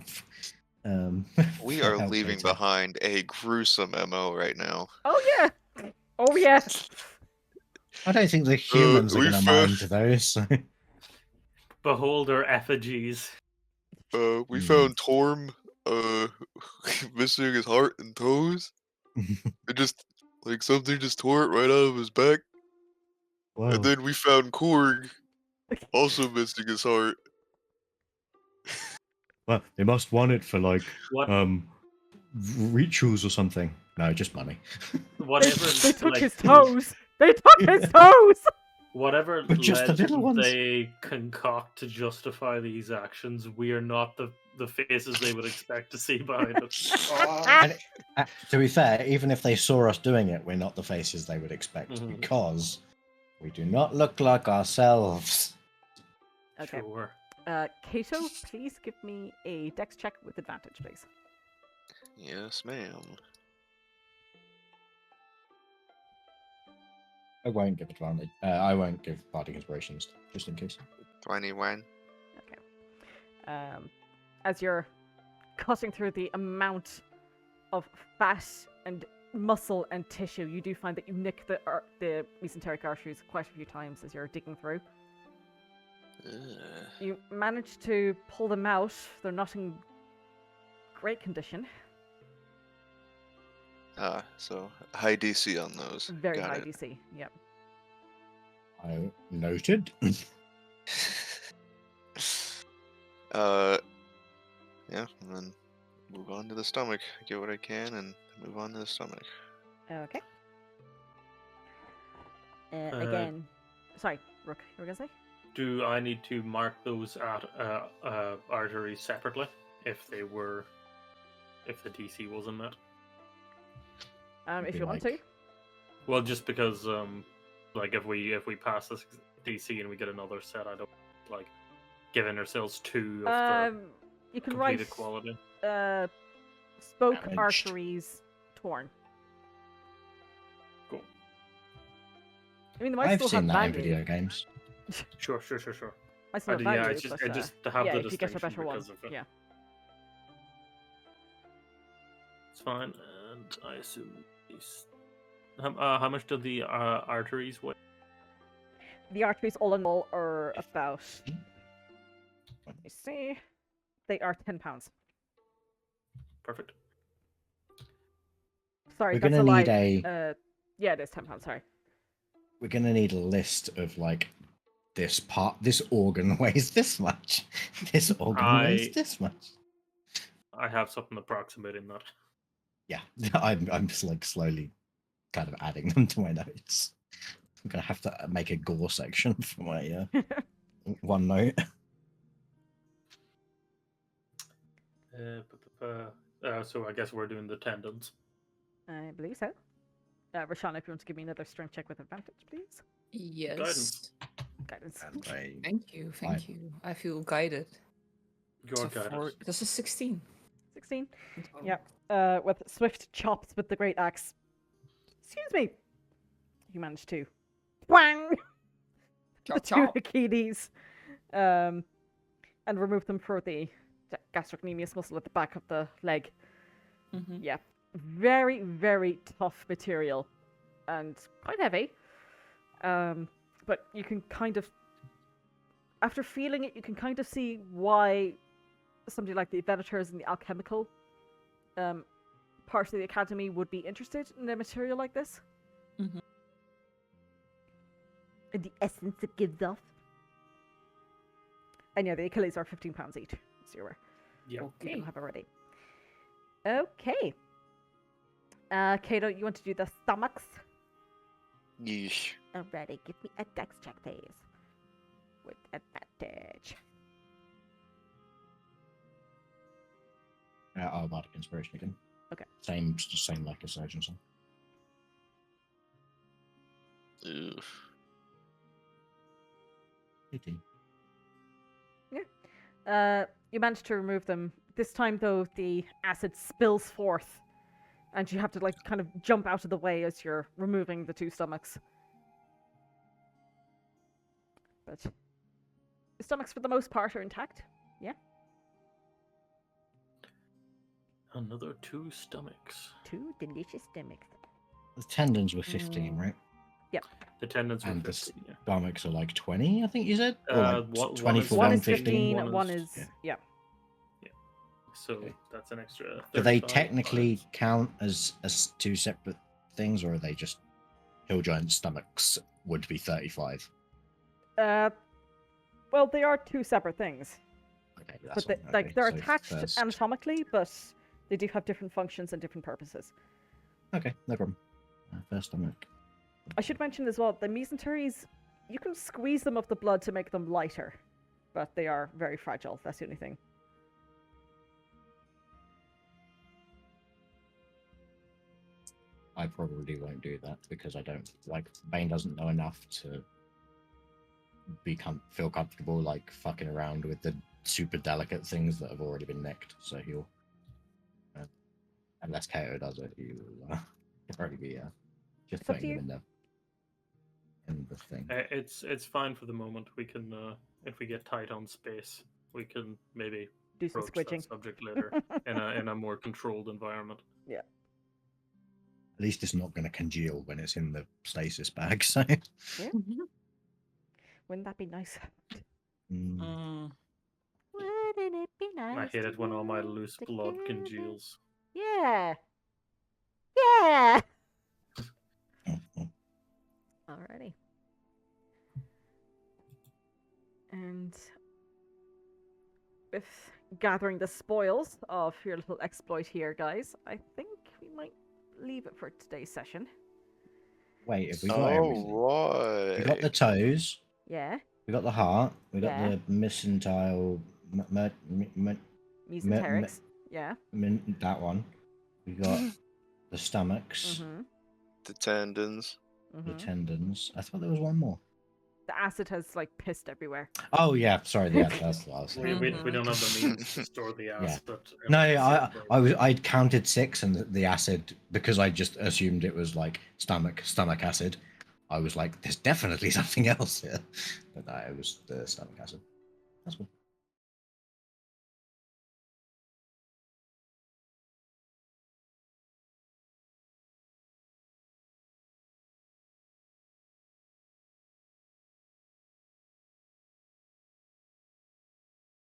We are
help
leaving
Kato.
behind a gruesome MO right now.
Oh yeah. Oh yeah.
I don't think the humans are
we
going to
found-
mind those. So.
Behold our effigies.
We found Torm missing his heart and toes. It just something just tore it right out of his back.
Whoa.
And then we found Korg also missing his heart.
Well, they must want it for like
What?
rituals or something. No, just money.
Whatever.
They took
like,
his toes. They took his toes.
Whatever
But just the little
legend
ones.
they concoct to justify these actions, we are not the faces they would expect to see behind it.
And to be fair, even if they saw us doing it, we're not the faces they would expect
Mhm.
because we do not look like ourselves.
Okay.
Sure.
Kato, please give me a dex check with advantage, please.
Yes, ma'am.
I won't give advantage. I won't give bardic inspirations, just in case.
21.
As you're cutting through the amount of fat and muscle and tissue, you do find that you nick the mesenteric arteries quite a few times as you're digging through. You manage to pull them out. They're not in great condition.
So high DC on those.
Very
Got
high
it.
DC. Yep.
I noted.
Yeah, and then move on to the stomach. Get what I can and move on to the stomach.
Okay. Again, sorry, Rook, you were gonna say?
Do I need to mark those arteries separately if the DC wasn't met?
If
Be
you want
like-
to.
Well, just because if we pass this DC and we get another set, I don't like giving ourselves 2 of the
You can
completed
write
quality.
spoke
Damaged.
arteries torn.
Cool.
I mean, they might
I've
still
seen
have
that in
value.
video games.
Sure.
Might still have
Yeah,
value,
it's just,
but,
just to have
yeah,
the
if you get a
distinction
better one,
because of it.
yeah.
It's fine, and I assume these. How much do the arteries weigh?
The arteries, all in all, are about. Let me see. They are 10 pounds.
Perfect.
Sorry,
We're
that's
gonna
a lie.
need
Yeah, it is 10 pounds. Sorry.
We're gonna need a list of like this organ weighs this much. This organ weighs this much.
I have something approximating that.
Yeah, I'm just like slowly kind of adding them to my notes. I'm gonna have to make a gore section for my OneNote.
So I guess we're doing the tendons.
I believe so. Roshana, if you want to give me another strength check with advantage, please.
Yes.
Guidance.
Guidance.
And
Thank you. Thank you. I feel guided.
Your guidance.
This is 16.
16. Yeah. With swift chops with the great axe. Excuse me. You managed to. Wang! The
Chop,
two
chop.
Achilles. And remove them for the gastrocnemius muscle at the back of the leg.
Mm-hmm.
Yeah. Very, very tough material. And quite heavy. But you can kind of, after feeling it, you can kind of see why somebody like the Adventurers and the alchemical part of the academy would be interested in a material like this.
Mm-hmm.
And the essence it gives off. And yeah, the Achilles are 15 pounds each, so you're aware.
Yeah.
You
Okay.
don't have it already. Okay. Kato, you want to do the stomachs?
Yeesh.
Alrighty, give me a dex check, please. With advantage.
Bardic Inspiration again.
Okay.
Same like a surgeon song.
Ugh.
18.
You managed to remove them. This time, though, the acid spills forth, and you have to, like, kind of jump out of the way as you're removing the two stomachs. But the stomachs, for the most part, are intact. Yeah?
Another 2 stomachs.
Two delicious stomachs.
The tendons were 15, right?
The tendons were
And the
15. Yeah.
stomachs are like 20, I think you said? Or like
One is
24
One
and
is 15, one is...
yeah.
Yeah.
So
Okay.
that's an extra.
Do they
35.
technically count as two separate things, or are they just hill giant stomachs would be 35?
Well, they are two separate things.
Okay,
But they,
all.
like, they're
So
attached
first-
anatomically, but they do have different functions and different purposes.
Okay, no problem. First stomach.
I should mention as well, the mesenteries, you can squeeze them of the blood to make them lighter, but they are very fragile. That's the only thing.
I probably won't do that because I don't like Bane doesn't know enough to feel comfortable like fucking around with the super delicate things that have already been nicked. So he'll unless Kato does it, he will probably be just
It's up to
putting them
you.
in the thing.
It's fine for the moment. We can, if we get tight on space, we can maybe
Do some
approach that
squidging.
subject later in a more controlled environment.
At least it's not going to congeal when it's in the stasis bag. So
Wouldn't that be nice?
Mm.
Wouldn't it be nice?
I hate it when all my loose blood
together?
congeals.
Yeah. Yeah. Alrighty. And with gathering the spoils of your little exploit here, guys, I think we might leave it for today's session.
Wait, if we got everything,
Alright.
we got the toes,
Yeah.
we got the heart, we got
Yeah.
the misentile,
Mesenterics. Yeah.
that one. We got the stomachs,
Mm-hmm.
The tendons.
the tendons. I thought there was one more.
the acid has like pissed everywhere.
Oh yeah, sorry. Yeah, that's what I was
We,
saying.
we don't have the means to store the acid.
No, I'd counted 6, and the acid, because I just assumed it was like stomach acid. I was like, there's definitely something else here, but no, it was the stomach acid. That's cool.